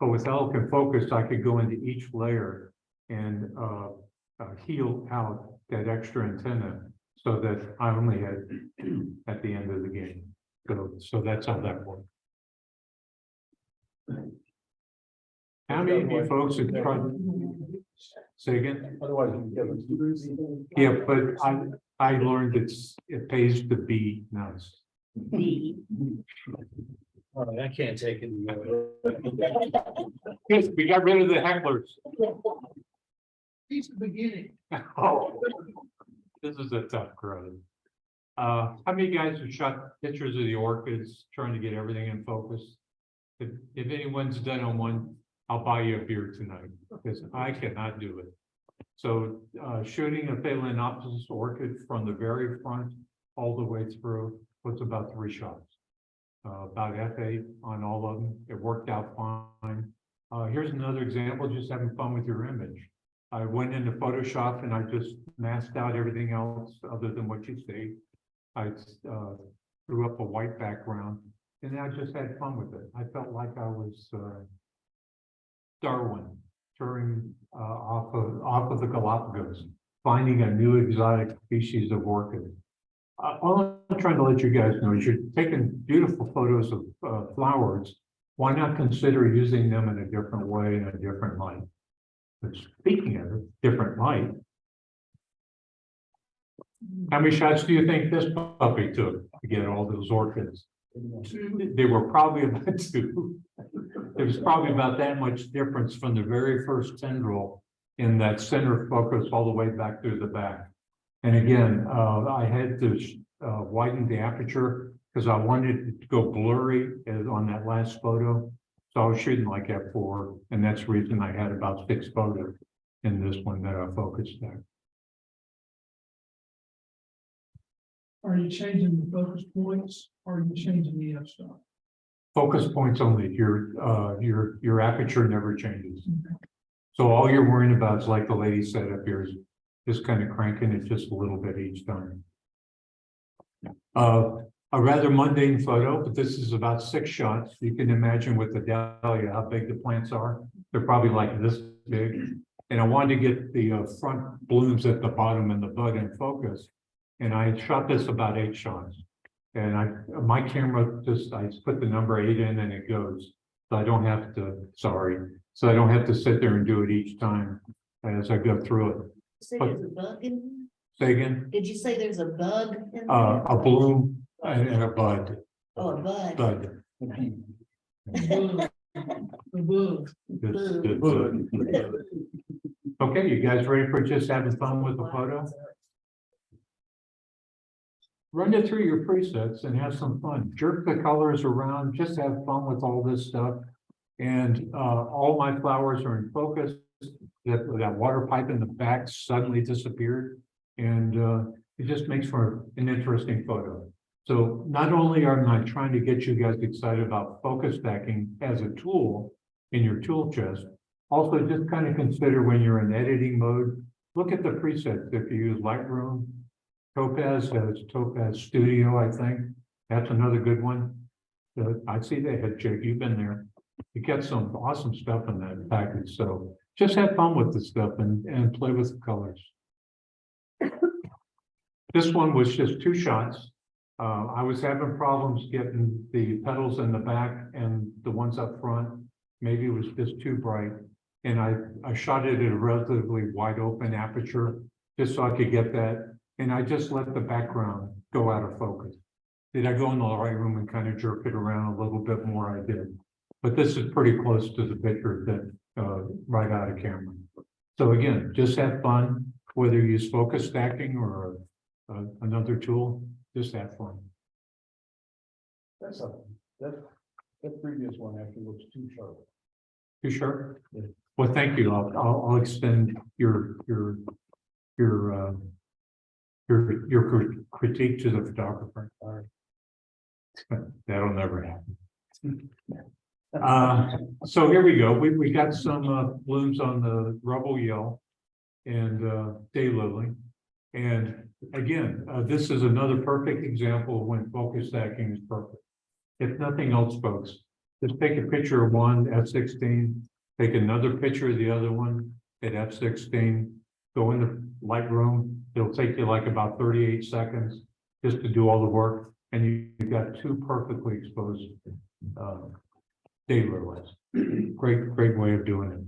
Speaker 7: But with Helicon Focus, I could go into each layer and heal out that extra antenna so that I only had 2 at the end of the game. So that's how that works. How many of you folks have tried? Say again?
Speaker 3: Otherwise, you get them.
Speaker 7: Yeah, but I learned it pays to be nice.
Speaker 3: All right, I can't take it anymore.
Speaker 7: Yes, we got rid of the hecklers.
Speaker 6: He's the beginning.
Speaker 7: Oh, this is a tough crowd. How many guys have shot pictures of the orchids, trying to get everything in focus? If anyone's done on one, I'll buy you a beer tonight, because I cannot do it. So shooting a Phalaenopsis orchid from the very front all the way through was about 3 shots. About F8 on all of them. It worked out fine. Here's another example, just having fun with your image. I went into Photoshop and I just masked out everything else other than what you see. I threw up a white background and I just had fun with it. I felt like I was Darwin touring off of the Galapagos, finding a new exotic species of orchid. All I'm trying to let you guys know is you're taking beautiful photos of flowers. Why not consider using them in a different way, in a different light? But speaking of it, different light. How many shots do you think this puppy took to get all those orchids? They were probably about 2. There was probably about that much difference from the very first tendril in that center focus all the way back through the back. And again, I had to widen the aperture because I wanted it to go blurry as on that last photo. So I was shooting like f4, and that's the reason I had about 6 photos in this one that I focused there.
Speaker 6: Are you changing the focus points or are you changing the f-stop?
Speaker 7: Focus points only. Your aperture never changes. So all you're worrying about is, like the lady said up here, is just kind of cranking it just a little bit each time. A rather mundane photo, but this is about 6 shots. You can imagine with the dahlia how big the plants are. They're probably like this big. And I wanted to get the front blooms at the bottom and the bud in focus. And I shot this about 8 shots. And my camera I put the number 8 in and it goes. So I don't have to, so I don't have to sit there and do it each time as I go through it.
Speaker 8: Say there's a bug in
Speaker 7: Say again?
Speaker 8: there? Did you say there's a bug in there?
Speaker 7: A bloom and a bud.
Speaker 8: Oh, a bud.
Speaker 7: Bud. Good. Okay, you guys ready for just having fun with the photo? Run it through your presets and have some fun. Jerk the colors around, just have fun with all this stuff. And all my flowers are in focus. That water pipe in the back suddenly disappeared. And it just makes for an interesting photo. So not only am I trying to get you guys excited about focus stacking as a tool in your tool chest, also just kind of consider when you're in editing mode, look at the presets. If you use Lightroom, Topaz has Topaz Studio, I think. That's another good one. I see they had Jake, you've been there. You get some awesome stuff in that package. So just have fun with the stuff and play with the colors. This one was just 2 shots. I was having problems getting the petals in the back and the ones up front. Maybe it was just too bright. And I shot it at a relatively wide open aperture just so I could get that. And I just let the background go out of focus. Did I go in the Lightroom and kind of jerk it around a little bit more? I did. But this is pretty close to the picture that right out of camera. So again, just have fun, whether you use focus stacking or another tool, just have fun.
Speaker 3: That previous one actually looks too sharp.
Speaker 7: You sure? Yeah. Well, thank you. I'll extend your your critique to the photographer. That'll never happen. So here we go. We got some blooms on the rubble yell and daylily. And again, this is another perfect example of when focus stacking is perfect. If nothing else, folks, just take a picture of one f16, take another picture of the other one at f16, go in the Lightroom. It'll take you like about 38 seconds just to do all the work. And you've got two perfectly exposed daylilies. Great way of doing it.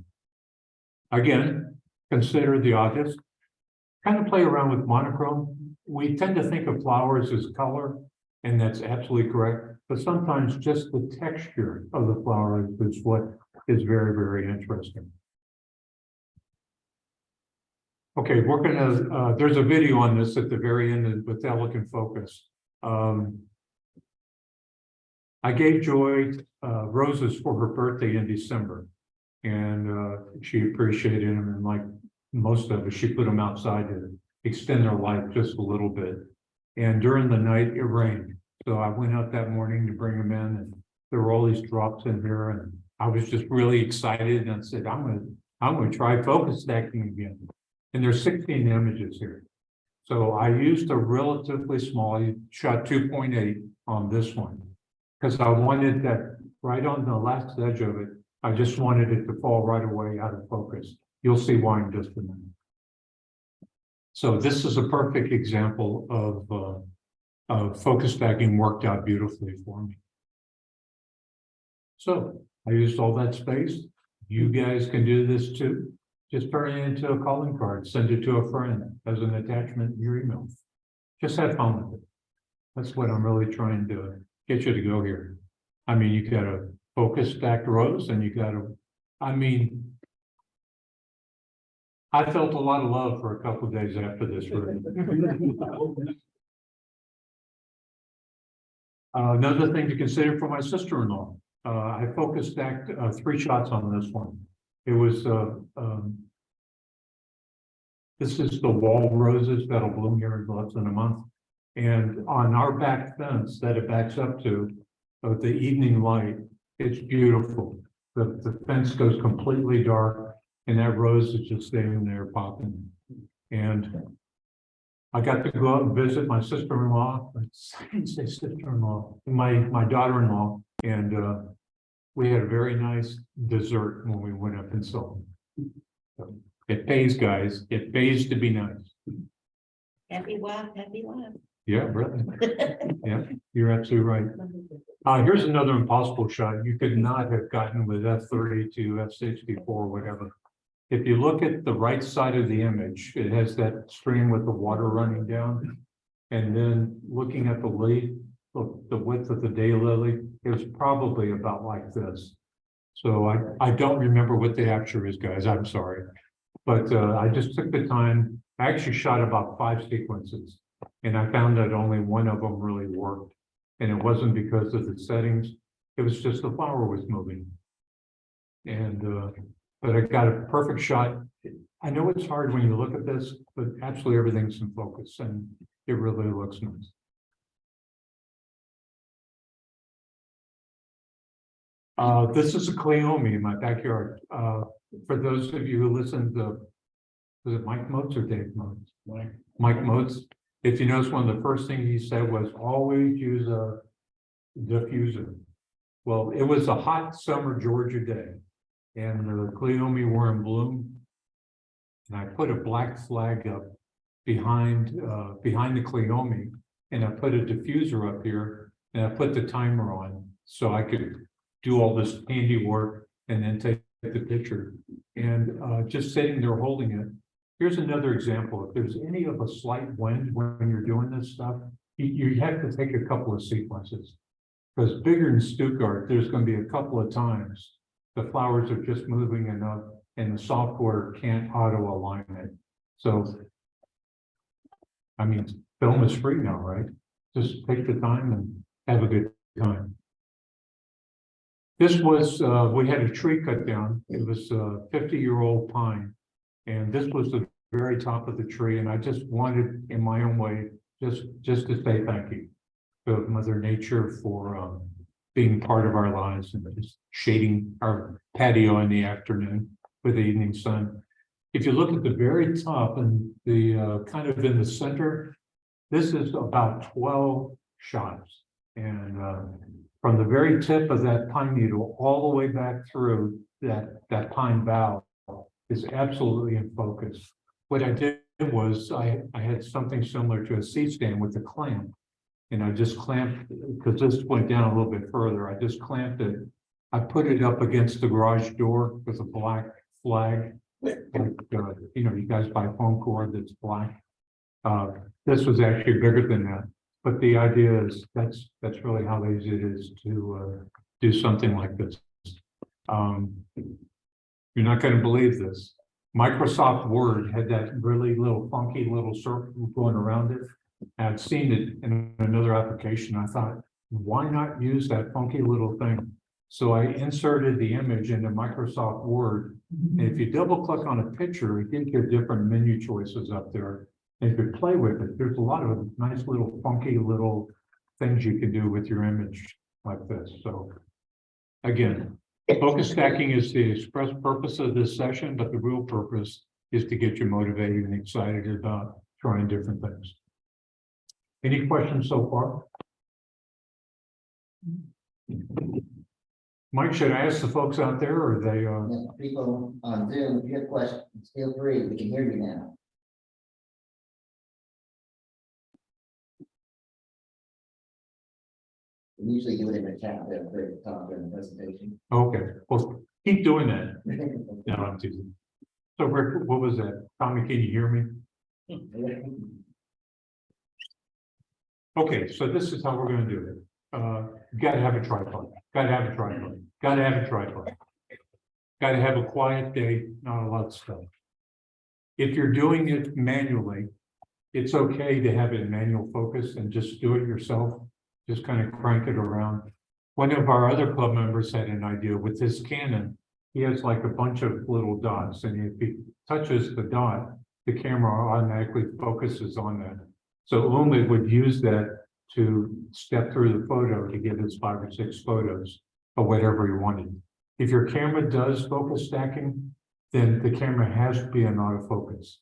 Speaker 7: Again, consider the obvious. Kind of play around with monochrome. We tend to think of flowers as color, and that's absolutely correct. But sometimes just the texture of the flower is what is very, very interesting. Okay, we're gonna, there's a video on this at the very end with elegant focus. I gave Joy roses for her birthday in December, and she appreciated them, and like most of us, she put them outside to extend their life just a little bit. And during the night, it rained. So I went out that morning to bring them in, and there were all these drops in here, and I was just really excited, and I said, I'm gonna try focus stacking again. And there's 16 images here. So I used a relatively small, I shot 2.8 on this one, because I wanted that right on the last edge of it. I just wanted it to fall right away out of focus. You'll see why in just a minute. So this is a perfect example of focus stacking worked out beautifully for me. So I used all that space. You guys can do this too. Just turn it into a calling card, send it to a friend as an attachment in your email. Just have fun with it. That's what I'm really trying to get you to go here. I mean, you got a focus stacked rows, and you got to, I mean, I felt a lot of love for a couple of days after this. Another thing to consider for my sister-in-law, I focus stacked 3 shots on this one. It was, this is the wall roses that'll bloom here in less than a month. And on our back fence that it backs up to, the evening light, it's beautiful. The fence goes completely dark, and that rose is just staying there popping. And I got to go out and visit my sister-in-law, I didn't say sister-in-law, my daughter-in-law, and we had a very nice dessert when we went up and saw them. So it pays, guys. It pays to be nice.
Speaker 8: Happy wife, happy life.
Speaker 7: Yeah, really. Yeah, you're absolutely right. Here's another impossible shot you could not have gotten with F32, F64, whatever. If you look at the right side of the image, it has that stream with the water running down. And then looking at the leaf, the width of the daylily, it was probably about like this. So I don't remember what the aperture is, guys. I'm sorry. But I just took the time. I actually shot about 5 sequences, and I found that only one of them really worked. And it wasn't because of the settings. It was just the flower was moving. And but I got a perfect shot. I know it's hard when you look at this, but absolutely everything's in focus, and it really looks nice. This is a Cleome in my backyard. For those of you who listened to, was it Mike Motes or Dave Motes? Mike Motes. If you notice, one of the first things he said was always use a diffuser. Well, it was a hot summer Georgia day, and the Cleome were in bloom. And I put a black flag up behind the Cleome, and I put a diffuser up here, and I put the timer on so I could do all this handiwork and then take the picture. And just sitting there holding it. Here's another example. If there's any of a slight wind when you're doing this stuff, you have to take a couple of sequences. Because bigger than Stuttgart, there's going to be a couple of times the flowers are just moving enough and the software can't auto align it. So, I mean, film is free now, right? Just take the time and have a good time. This was, we had a tree cut down. It was a 50-year-old pine. And this was the very top of the tree, and I just wanted, in my own way, just to say thank you to Mother Nature for being part of our lives and just shading our patio in the afternoon with the evening sun. If you look at the very top and the kind of in the center, this is about 12 shots. And from the very tip of that pine needle all the way back through that pine bough is absolutely in focus. What I did was I had something similar to a C-stand with a clamp. And I just clamped, because this went down a little bit further, I just clamped it. I put it up against the garage door with a black flag. Like, you guys buy foam cord that's black. This was actually bigger than that. But the idea is that's really how easy it is to do something like this. You're not going to believe this. Microsoft Word had that really little funky little circle going around it. I'd seen it in another application. I thought, why not use that funky little thing? So I inserted the image into Microsoft Word. And if you double click on a picture, it gives you different menu choices up there. And if you play with it, there's a lot of nice little funky little things you can do with your image like this. So again, focus stacking is the express purpose of this session, but the real purpose is to get you motivated and excited about trying different things. Any questions so far? Mike, should I ask the folks out there, or are they?
Speaker 1: Yeah, people on Zoom, if you have questions, feel free. We can hear you now. We usually do it in the chat there, at the top during the presentation.
Speaker 7: Okay, well, keep doing that. No, I'm teasing. So Rick, what was that? Tommy, can you hear me? Okay, so this is how we're gonna do it. Gotta have a tripod, gotta have a tripod, gotta have a tripod. Gotta have a quiet day, not a lot of stuff. If you're doing it manually, it's okay to have it in manual focus and just do it yourself. Just kind of crank it around. One of our other club members had an idea with his Canon. He has like a bunch of little dots, and if he touches the dot, the camera automatically focuses on that. So Umi would use that to step through the photo to get his 5 or 6 photos of whatever he wanted. If your camera does focus stacking, then the camera has to be in autofocus.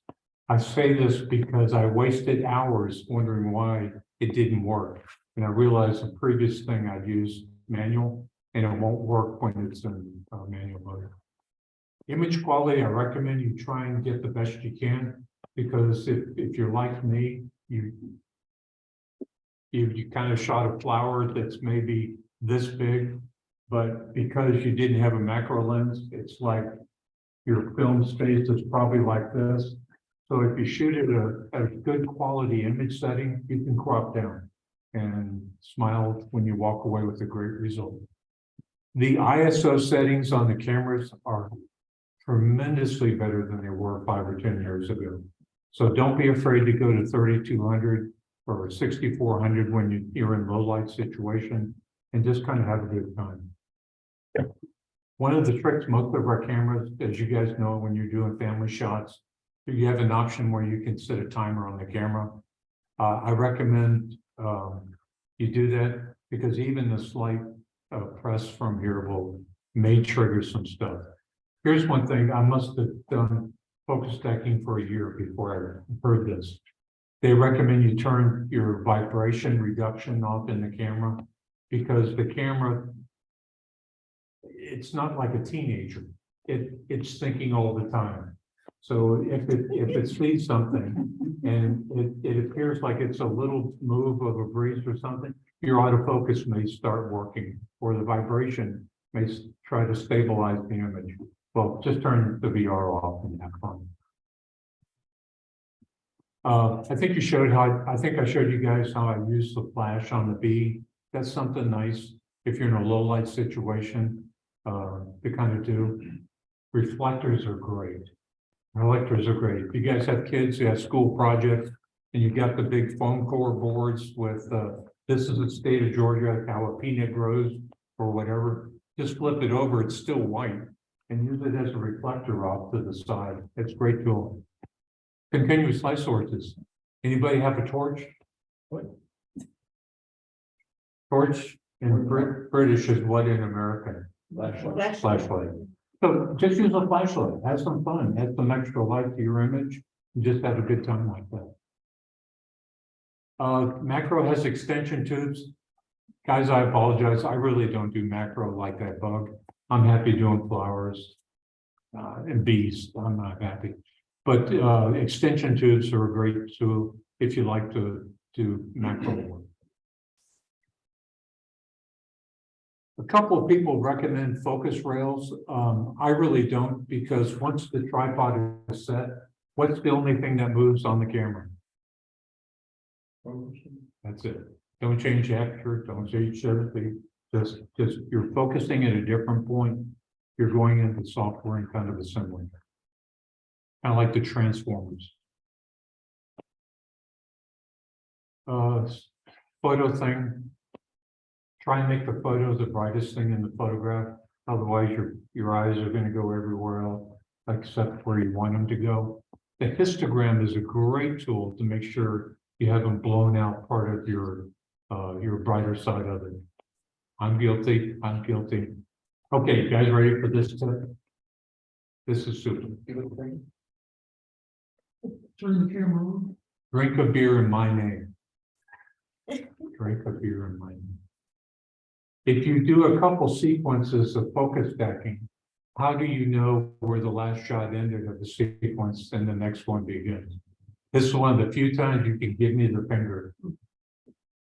Speaker 7: I say this because I wasted hours wondering why it didn't work. And I realized the previous thing I'd used manual, and it won't work when it's in manual mode. Image quality, I recommend you try and get the best you can, because if you're like me, you kind of shot a flower that's maybe this big, but because you didn't have a macro lens, it's like your film space is probably like this. So if you shoot it at a good quality image setting, you can crop down and smile when you walk away with a great result. The ISO settings on the cameras are tremendously better than they were 5 or 10 years ago. So don't be afraid to go to 3200 or 6400 when you're in low light situation, and just kind of have a good time. One of the tricks most of our cameras, as you guys know, when you're doing family shots, you have an option where you can set a timer on the camera. I recommend you do that, because even the slight press from here may trigger some stuff. Here's one thing: I must have done focus stacking for a year before I heard this. They recommend you turn your vibration reduction off in the camera, because the camera, it's not like a teenager. It's thinking all the time. So if it sees something and it appears like it's a little move of a breeze or something, your autofocus may start working, or the vibration may try to stabilize the image. Well, just turn the VR off and have fun. I think you showed how, I think I showed you guys how I use the flash on the bee. That's something nice if you're in a low light situation to kind of do. Reflectors are great. Reflectors are great. If you guys have kids, you have school projects, and you got the big foam core boards with this is the state of Georgia, how a peanut grows or whatever. Just flip it over, it's still white, and use it as a reflector off to the side. It's a great tool. Continuous light sources. Anybody have a torch?
Speaker 3: What?
Speaker 7: Torch in British is what in American? Flashlight. So just use a flashlight, have some fun, add some extra light to your image, and just have a good time like that. Macro has extension tubes. Guys, I apologize, I really don't do macro like that bug. I'm happy doing flowers. And bees, I'm not happy. But extension tubes are a great tool if you like to do macro work. A couple of people recommend focus rails. I really don't, because once the tripod is set, what's the only thing that moves on the camera? That's it. Don't change the aperture, don't change shutter speed. Just you're focusing at a different point. You're going into software and kind of assembling. Kind of like the Transformers. Photo thing. Try and make the photo the brightest thing in the photograph. Otherwise, your eyes are going to go everywhere else except where you want them to go. The histogram is a great tool to make sure you haven't blown out part of your brighter side of it. I'm guilty. I'm guilty. Okay, you guys ready for this tip? This is super.
Speaker 6: Turn the camera on.
Speaker 7: Drink a beer in my name. Drink a beer in my name. If you do a couple sequences of focus stacking, how do you know where the last shot ended of the sequence and the next one begins? This is one of the few times you can give me the finger.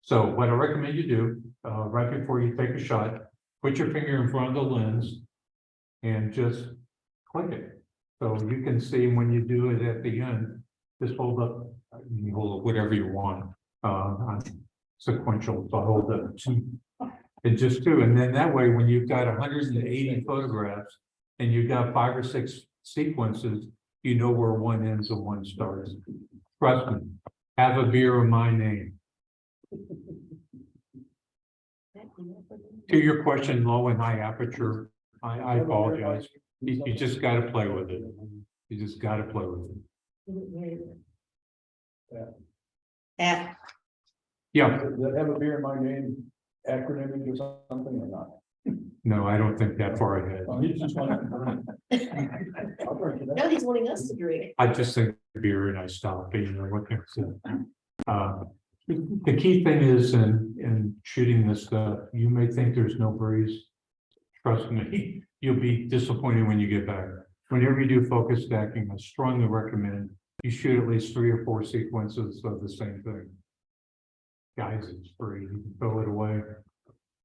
Speaker 7: So what I recommend you do, right before you take a shot, put your finger in front of the lens and just click it. So you can see when you do it at the end, just hold up, you can hold up whatever you want. On sequential, so I hold up two. And just two, and then that way, when you've got 180 photographs and you've got 5 or 6 sequences, you know where one ends and one starts. Trust me, have a beer in my name. To your question, low and high aperture, I apologize. You just got to play with it. You just got to play with it. Yeah.
Speaker 4: Does that have a beer in my name acronym or something or not?
Speaker 7: No, I don't think that far ahead.
Speaker 4: Oh, he's just wanting- I'll drink it.
Speaker 8: No, he's wanting us to drink.
Speaker 7: I just think beer and I stop, you know, what can I say? The key thing is in shooting this stuff, you may think there's no breeze. Trust me, you'll be disappointed when you get back. Whenever you do focus stacking, I strongly recommend you shoot at least 3 or 4 sequences of the same thing. Guys, it's free, you can throw it away.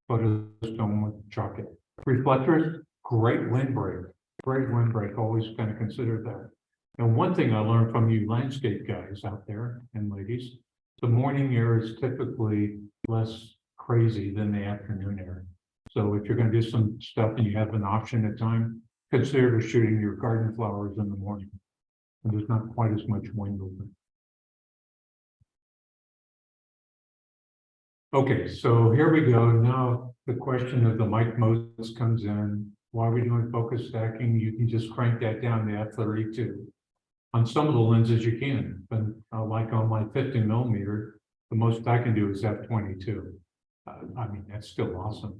Speaker 7: Photos don't chuck it. Reflectors, great windbreak, always kind of consider that. And one thing I learned from you landscape guys out there and ladies, the morning air is typically less crazy than the afternoon air. So if you're going to do some stuff and you have an option at time, consider shooting your garden flowers in the morning. And there's not quite as much wind movement. Okay, so here we go. Now the question of the mic modes comes in. Why are we doing focus stacking? You can just crank that down to f32. On some of the lenses you can, but like on my 50 millimeter, the most I can do is f22. I mean, that's still awesome.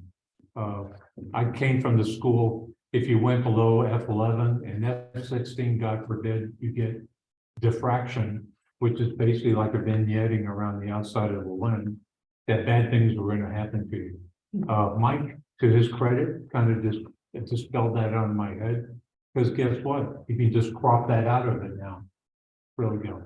Speaker 7: I came from the school, if you went below f11 and f16, God forbid, you get diffraction, which is basically like a vignetting around the outside of the lens, that bad things were going to happen to you. Mike, to his credit, kind of just dispelled that out of my head. Because guess what? You can just crop that out of it now. Really go.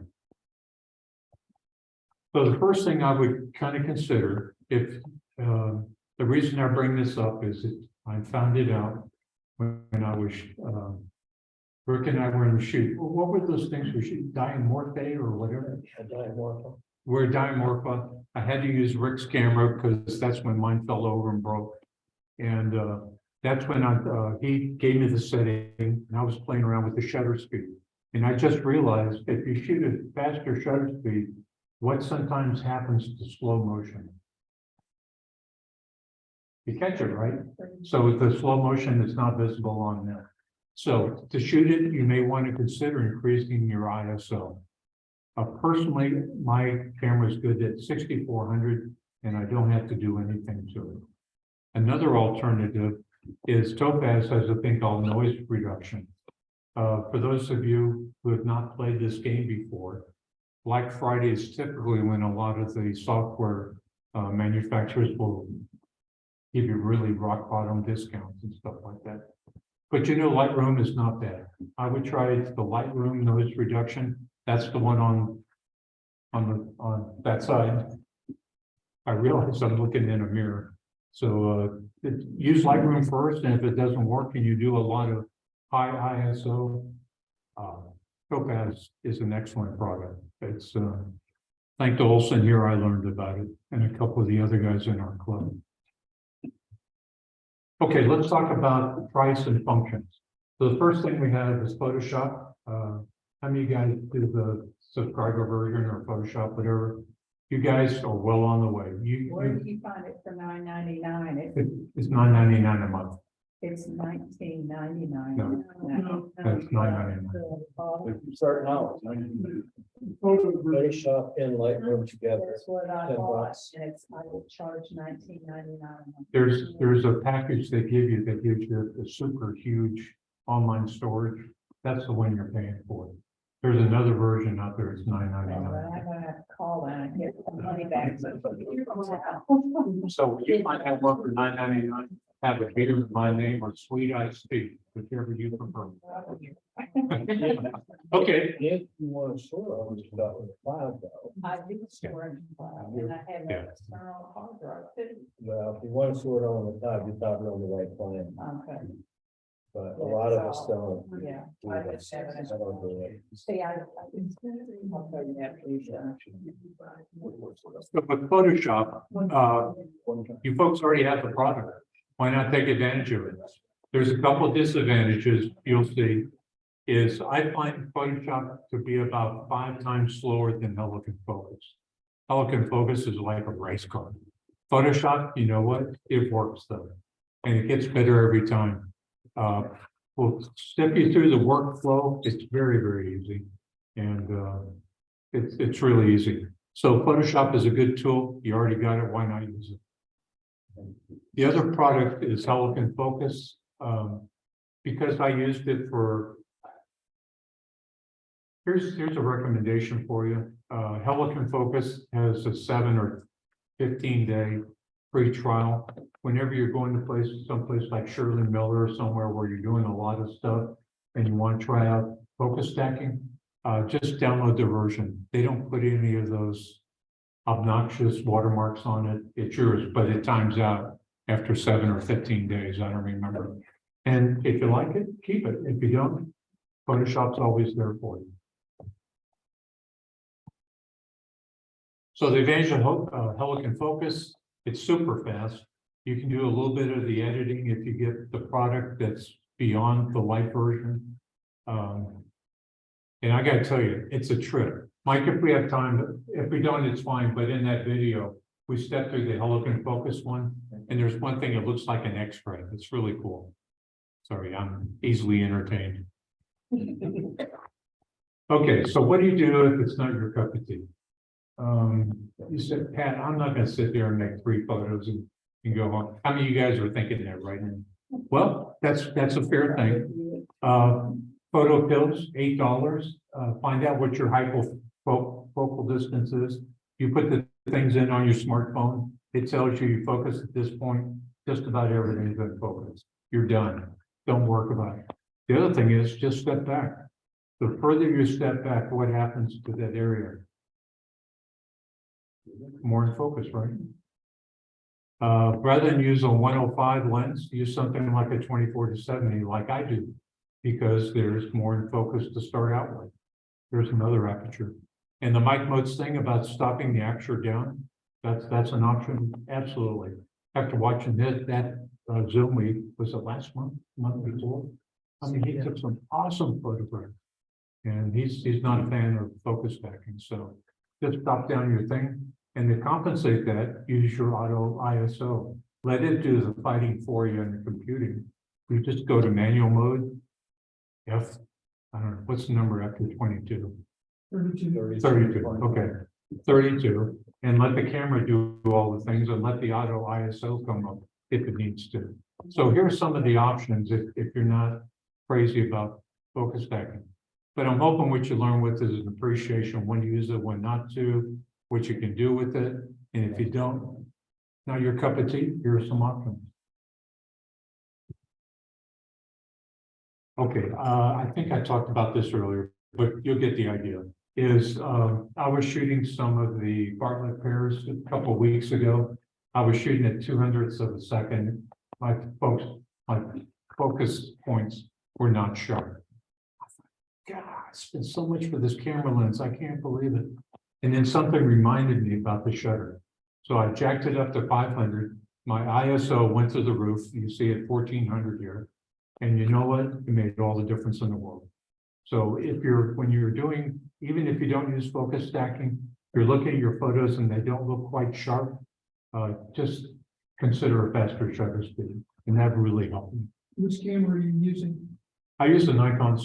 Speaker 7: So the first thing I would kind of consider, if the reason I bring this up is that I found it out when I was, Rick and I were in the shoot. Well, what were those things we shoot? Dimorphe or whatever?
Speaker 3: Dimorpha.
Speaker 7: We're dimorpha. I had to use Rick's camera because that's when mine fell over and broke. And that's when he gave me the setting and I was playing around with the shutter speed. And I just realized if you shoot at faster shutter speed, what sometimes happens to slow motion? You catch it, right? So with the slow motion, it's not visible on there. So to shoot it, you may want to consider increasing your ISO. Personally, my camera is good at 6400 and I don't have to do anything to it. Another alternative is Topaz has a thing called noise reduction. For those of you who have not played this game before, Black Friday is typically when a lot of the software manufacturers will give you really rock bottom discounts and stuff like that. But you know, Lightroom is not bad. I would try the Lightroom noise reduction. That's the one on that side. I realize I'm looking in a mirror. So use Lightroom first, and if it doesn't work and you do a lot of high ISO, Topaz is an excellent product. It's thanks to Olson here, I learned about it, and a couple of the other guys in our club. Okay, let's talk about price and functions. So the first thing we have is Photoshop. How many of you guys do the subscriber version or Photoshop, whatever? You guys are well on the way.
Speaker 5: Where do you find it for $9.99?
Speaker 7: It's $9.99 a month.
Speaker 5: It's $19.99.
Speaker 7: No. That's $9.99.
Speaker 3: If you're starting out, Photoshop and Lightroom together.
Speaker 5: That's what I
Speaker 3: 10
Speaker 5: bought,
Speaker 3: bucks.
Speaker 5: and I will charge $19.99.
Speaker 7: There's a package they give you that gives you a super huge online storage. That's the one you're paying for. There's another version out there. It's $9.99.
Speaker 5: I'm gonna have to call that and get the money back.
Speaker 7: So you might have one for $9.99. Have a beer with my name or sweet iced tea, whichever you prefer. Okay.
Speaker 3: If you want to store all this stuff in the cloud though,
Speaker 5: I do store in the cloud, and I have
Speaker 7: Yeah.
Speaker 5: an external hard drive too.
Speaker 3: well, if you want to store it all in the cloud, you're probably on the right plan,
Speaker 5: Okay,
Speaker 3: but a lot of us don't.
Speaker 5: yeah.
Speaker 3: do
Speaker 5: I
Speaker 3: that.
Speaker 5: just have it.
Speaker 3: I don't do it.
Speaker 5: See, I'll tell you that, please.
Speaker 7: So with Photoshop, you folks already have the product. Why not take advantage of it? There's a couple of disadvantages you'll see. Is I find Photoshop to be about 5 times slower than Helicon Focus. Helicon Focus is like a race car. Photoshop, you know what? It works though. And it gets better every time. We'll step you through the workflow. It's very, very easy. And it's really easy. So Photoshop is a good tool. You already got it. Why not use it? The other product is Helicon Focus. Because I used it for, here's a recommendation for you. Helicon Focus has a 7 or 15 day free trial. Whenever you're going to someplace like Shirley Miller or somewhere where you're doing a lot of stuff and you want to try out focus stacking, just download the version. They don't put any of those obnoxious watermarks on it. It's yours, but it times out after 7 or 15 days. I don't remember. And if you like it, keep it. If you don't, Photoshop's always there for you. So the advantage of Helicon Focus, it's super fast. You can do a little bit of the editing if you get the product that's beyond the light version. And I got to tell you, it's a trip. Mike, if we have time, if we don't, it's fine. But in that video, we stepped through the Helicon Focus one, and there's one thing that looks like an X-ray. It's really cool. Sorry, I'm easily entertained. Okay, so what do you do if it's not your cup of tea? You said, Pat, I'm not going to sit there and make 3 photos and go home. How many of you guys are thinking that right now? Well, that's a fair thing. Photo pills, $8. Find out what your focal distance is. You put the things in on your smartphone. It tells you focus at this point. Just about everything's been focused. You're done. Don't work about it. The other thing is just step back. The further you step back, what happens to that area? More in focus, right? Rather than use a 105 lens, use something like a 24-70 like I do, because there's more in focus to start out with. There's another aperture. And the Mike Moats thing about stopping the aperture down, that's an option. Absolutely. After watching that Zoom week, was it last month before? I mean, he took some awesome photographs. And he's not a fan of focus stacking. So just stop down your thing. And to compensate that, use your auto ISO. Let it do the fighting for you in the computing. You just go to manual mode. I don't know, what's the number after 22? 32, okay, 32, and let the camera do all the things and let the auto ISO come up if it needs to. So here's some of the options if you're not crazy about focus stacking. But I'm hoping what you learn with is an appreciation when to use it, when not to, what you can do with it, and if you don't, not your cup of tea, here are some options. Okay, I think I talked about this earlier, but you'll get the idea. I was shooting some of the Bartlett pairs a couple of weeks ago. I was shooting at 200ths of a second. My focus points were not sharp. God, I spent so much for this camera lens. I can't believe it. And then something reminded me about the shutter. So I jacked it up to 500. My ISO went to the roof. You see it 1400 here. And you know what? It made all the difference in the world. So when you're doing, even if you don't use focus stacking, you're looking at your photos and they don't look quite sharp, just consider a faster shutter speed, and that really helped me.
Speaker 6: Which camera are you using?
Speaker 7: I use the Nikon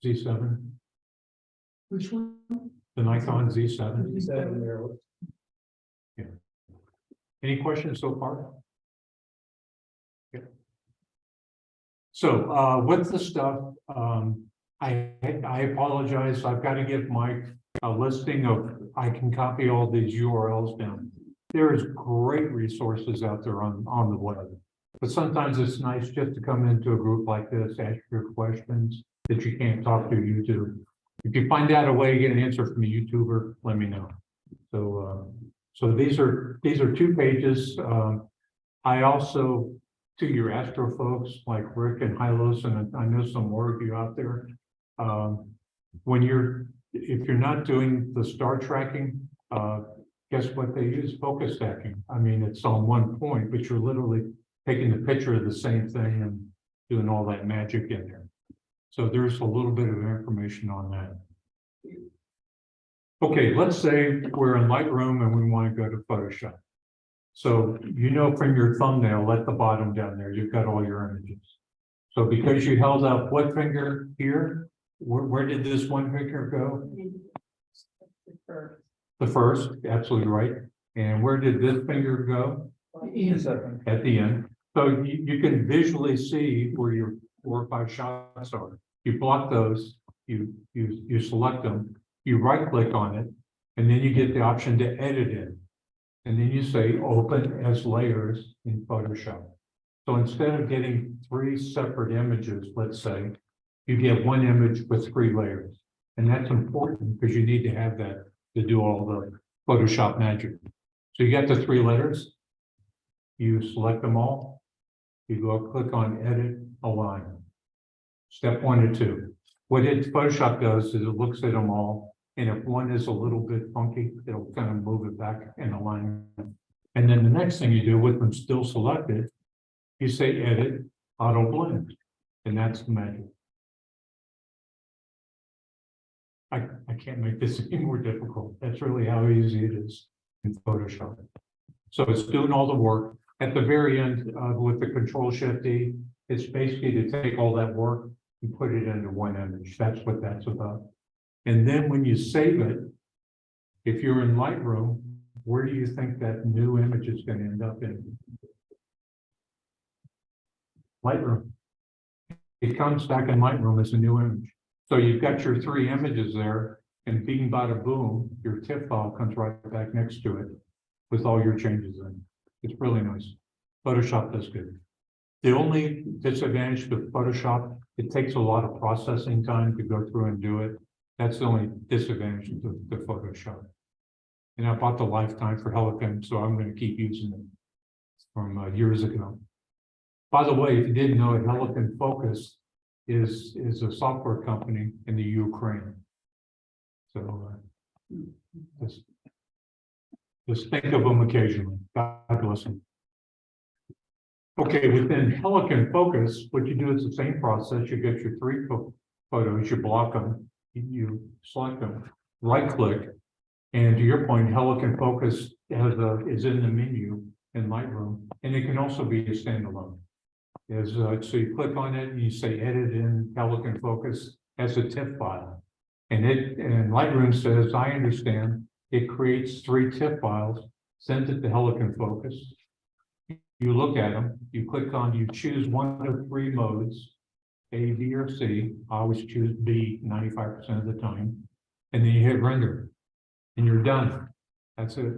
Speaker 7: Z7.
Speaker 6: Which one?
Speaker 7: The Nikon Z7.
Speaker 3: Seven there.
Speaker 7: Any questions so far? Yeah. So with the stuff, I apologize. I've got to give Mike a listing of, I can copy all these URLs down. There's great resources out there on the web. But sometimes it's nice just to come into a group like this, ask your questions that you can't talk to YouTube. If you find out a way to get an answer from a YouTuber, let me know. So these are 2 pages. I also, to your Astro folks like Rick and Hylos, and I know some more of you out there, if you're not doing the star tracking, guess what they use? Focus stacking. I mean, it's on one point, but you're literally taking the picture of the same thing and doing all that magic in there. So there's a little bit of information on that. Okay, let's say we're in Lightroom and we want to go to Photoshop. So you know from your thumbnail at the bottom down there, you've got all your images. So because you held up what finger here, where did this one finger go? The first, absolutely right. And where did this finger go? At the end. So you can visually see where your 4 or 5 shots are. You block those, you select them, you right click on it, and then you get the option to edit it. And then you say open as layers in Photoshop. So instead of getting 3 separate images, let's say, you get 1 image with 3 layers. And that's important because you need to have that to do all the Photoshop magic. So you got the 3 letters, you select them all, you go click on edit, align. Step 1 or 2. What Photoshop does is it looks at them all, and if one is a little bit funky, it'll kind of move it back and align it. And then the next thing you do with them still selected, you say edit, auto blend, and that's the magic. I can't make this any more difficult. That's really how easy it is in Photoshop. So it's doing all the work. At the very end, with the Control-Shift-E, it's basically to take all that work and put it into 1 image. That's what that's about. And then when you save it, if you're in Lightroom, where do you think that new image is going to end up in? Lightroom. It comes back in Lightroom as a new image. So you've got your 3 images there, and bing bada boom, your TIFF file comes right back next to it with all your changes in. It's really nice. Photoshop does good. The only disadvantage with Photoshop, it takes a lot of processing time to go through and do it. That's the only disadvantage to Photoshop. And I bought the lifetime for Helicon, so I'm going to keep using it from years ago. By the way, if you didn't know it, Helicon Focus is a software company in the Ukraine. So just think of them occasionally. God bless them. Okay, within Helicon Focus, what you do is the same process. You get your 3 photos, you block them, you select them, right click, and to your point, Helicon Focus is in the menu in Lightroom, and it can also be a standalone. So you click on it and you say edit in Helicon Focus as a TIFF file. And Lightroom says, I understand, it creates 3 TIFF files, sends it to Helicon Focus. You look at them, you click on, you choose one of 3 modes, A, B, or C. I always choose B 95% of the time. And then you hit render and you're done. That's it.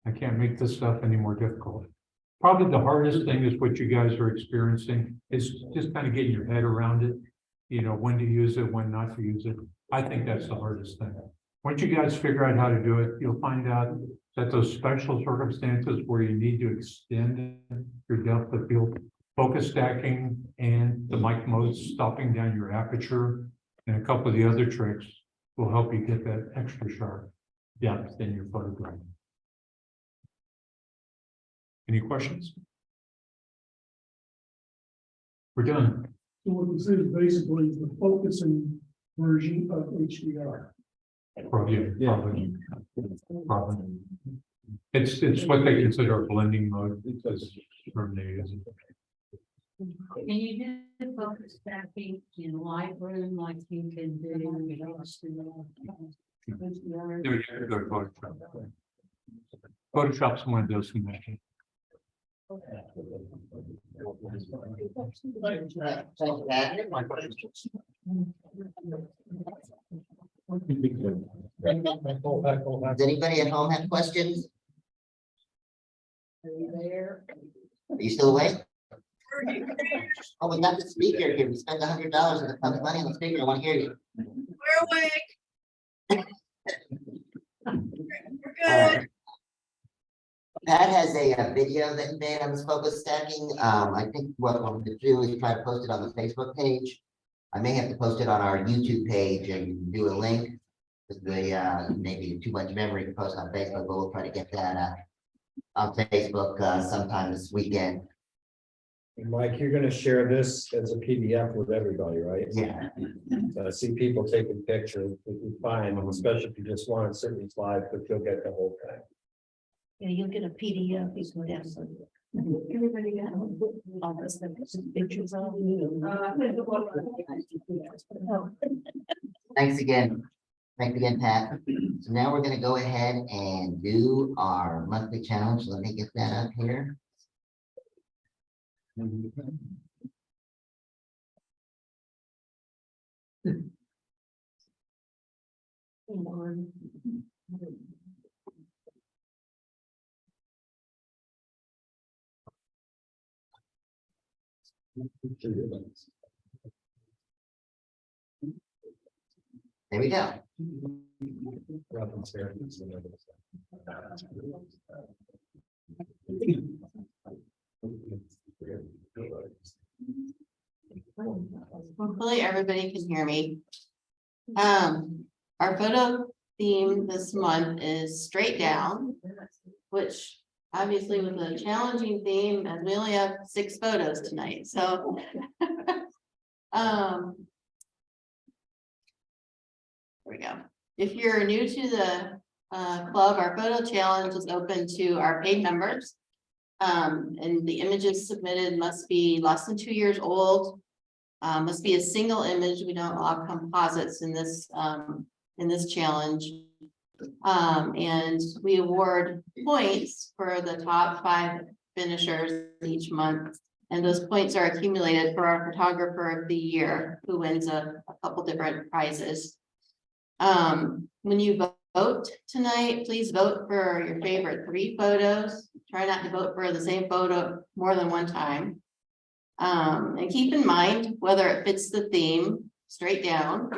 Speaker 7: I can't make this stuff any more difficult. Probably the hardest thing is what you guys are experiencing is just kind of getting your head around it. You know, when to use it, when not to use it. I think that's the hardest thing. Once you guys figure out how to do it, you'll find out that those special circumstances where you need to extend your depth of field, focus stacking and the mic mode stopping down your aperture and a couple of the other tricks will help you get that extra sharp depth in your photograph. Any questions? We're done.
Speaker 6: So what this is basically the focusing version of HDR.
Speaker 7: Probably. It's what they consider a blending mode because from the
Speaker 8: Can you do focus stacking in Lightroom like you can do?
Speaker 7: No, you have to go to Photoshop. Photoshop's one of those who make it.
Speaker 1: Thanks, Pat. Does anybody at home have questions?
Speaker 8: Are you there?
Speaker 1: Are you still awake? Oh, we got the speaker here. We spent $100 of the public money on the speaker. I want to hear you.
Speaker 2: We're awake. We're
Speaker 1: All
Speaker 2: good.
Speaker 1: right. Pat has a video that he made on this focus stacking. I think what I'm going to do is try to post it on the Facebook page. I may have to post it on our YouTube page and do a link. Because maybe too much memory to post on Facebook, but we'll try to get that on Facebook sometime this weekend.
Speaker 3: Mike, you're gonna share this as a PDF with everybody, right?
Speaker 1: Yeah.
Speaker 3: I see people taking pictures, which is fine, especially if you just want a certain slide, but you'll get the whole thing.
Speaker 8: Yeah, you'll get a PDF. You can download it. Everybody got all this pictures of you.
Speaker 1: Thanks again. Thanks again, Pat. So now we're gonna go ahead and do our monthly challenge. Let me get that up here. There we go.
Speaker 10: Hopefully everybody can hear me. Our photo theme this month is straight down, which obviously was a challenging theme and we only have 6 photos tonight, so. There we go. If you're new to the club, our photo challenge is open to our paid members. And the images submitted must be less than 2 years old. Must be a single image. We don't allow composites in this challenge. And we award points for the top 5 finishers each month. And those points are accumulated for our photographer of the year, who wins a couple different prizes. When you vote tonight, please vote for your favorite 3 photos. Try not to vote for the same photo more than one time. And keep in mind whether it fits the theme straight down.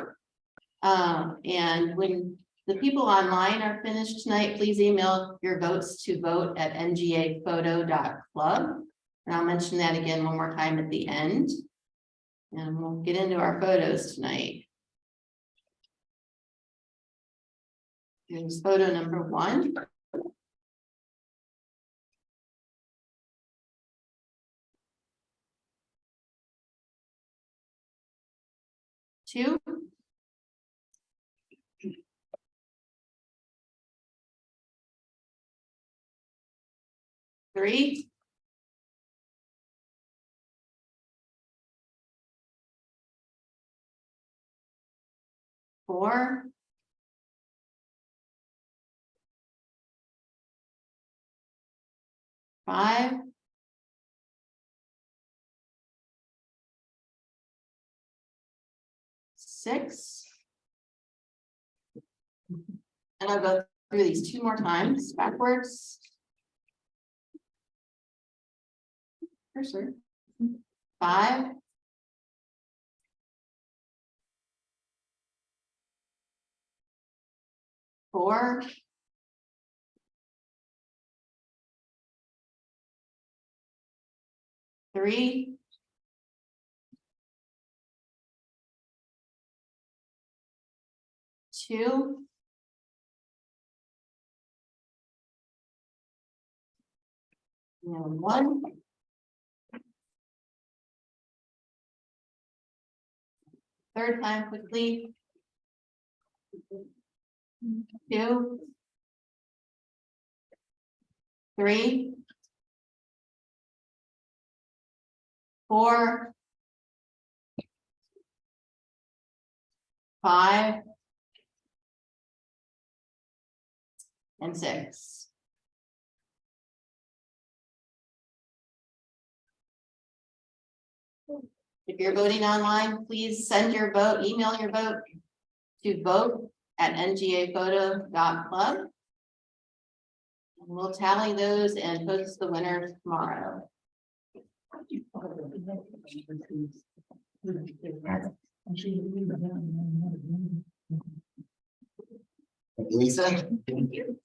Speaker 10: And when the people online are finished tonight, please email your votes to vote@ngaphoto.club. And I'll mention that again one more time at the end. And we'll get into our photos tonight. Here's photo number 1. Two. 3. 4. 5. 6. And I'll go through these 2 more times backwards. Cursor. 5. 4. 3. 2. 1. Third time quickly. 2. 3. 4. 5. And 6. If you're voting online, please send your vote, email your vote to vote@ngaphoto.club. And we'll tally those and post the winners tomorrow.
Speaker 1: Lisa?
Speaker 10: Thank you.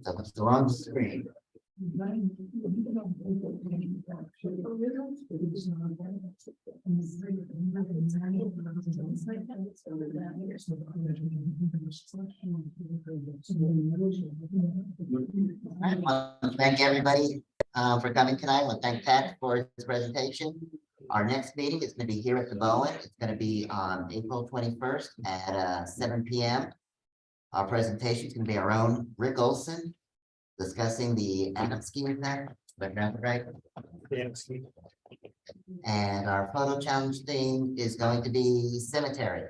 Speaker 1: So it's the wrong screen. I want to thank everybody for coming tonight. I want to thank Pat for his presentation. Our next meeting is going to be here at the Bowen. It's going to be on April 21st at 7 p.m. Our presentation is going to be our own Rick Olson discussing the Adams scheme attack. Right? And our photo challenge theme is going to be cemetery.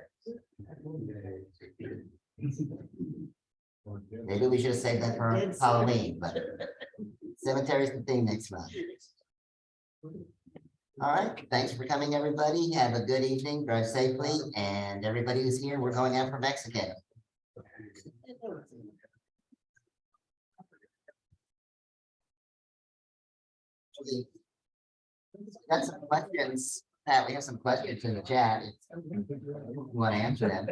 Speaker 1: Maybe we should have saved that for Halloween, but cemetery is the theme next month. All right, thanks for coming, everybody. Have a good evening, drive safely, and everybody who's here, we're going out for Mexican. Got some questions, Pat, we have some questions in the chat. You want to answer them?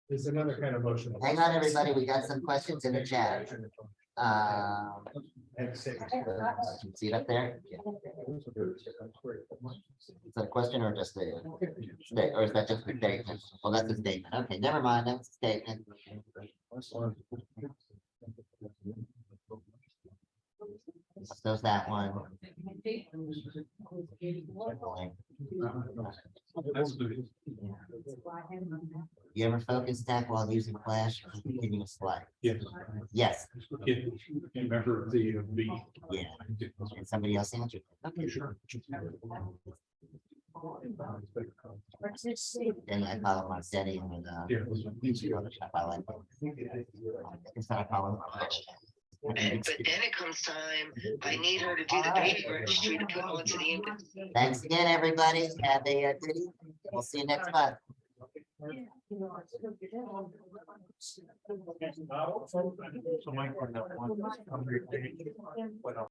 Speaker 3: There's another kind of motion.
Speaker 1: Hang on, everybody, we got some questions in the chat. See it up there? Is that a question or just a, or is that just a statement? Well, that's a statement. Okay, never mind, that's a statement. Does that one. You ever focus stack while using flash or continuous slide?
Speaker 7: Yes.
Speaker 1: Yes,
Speaker 7: Remember the
Speaker 1: yeah. And somebody else answered. Okay,
Speaker 7: Sure.
Speaker 1: then I follow my setting with Photoshop. I like it. It's not a problem.
Speaker 11: But then it comes time, I need her to do the baby registry to put onto the index.
Speaker 1: Thanks again, everybody. Have a good evening. We'll see you next month.
Speaker 7: So Mike,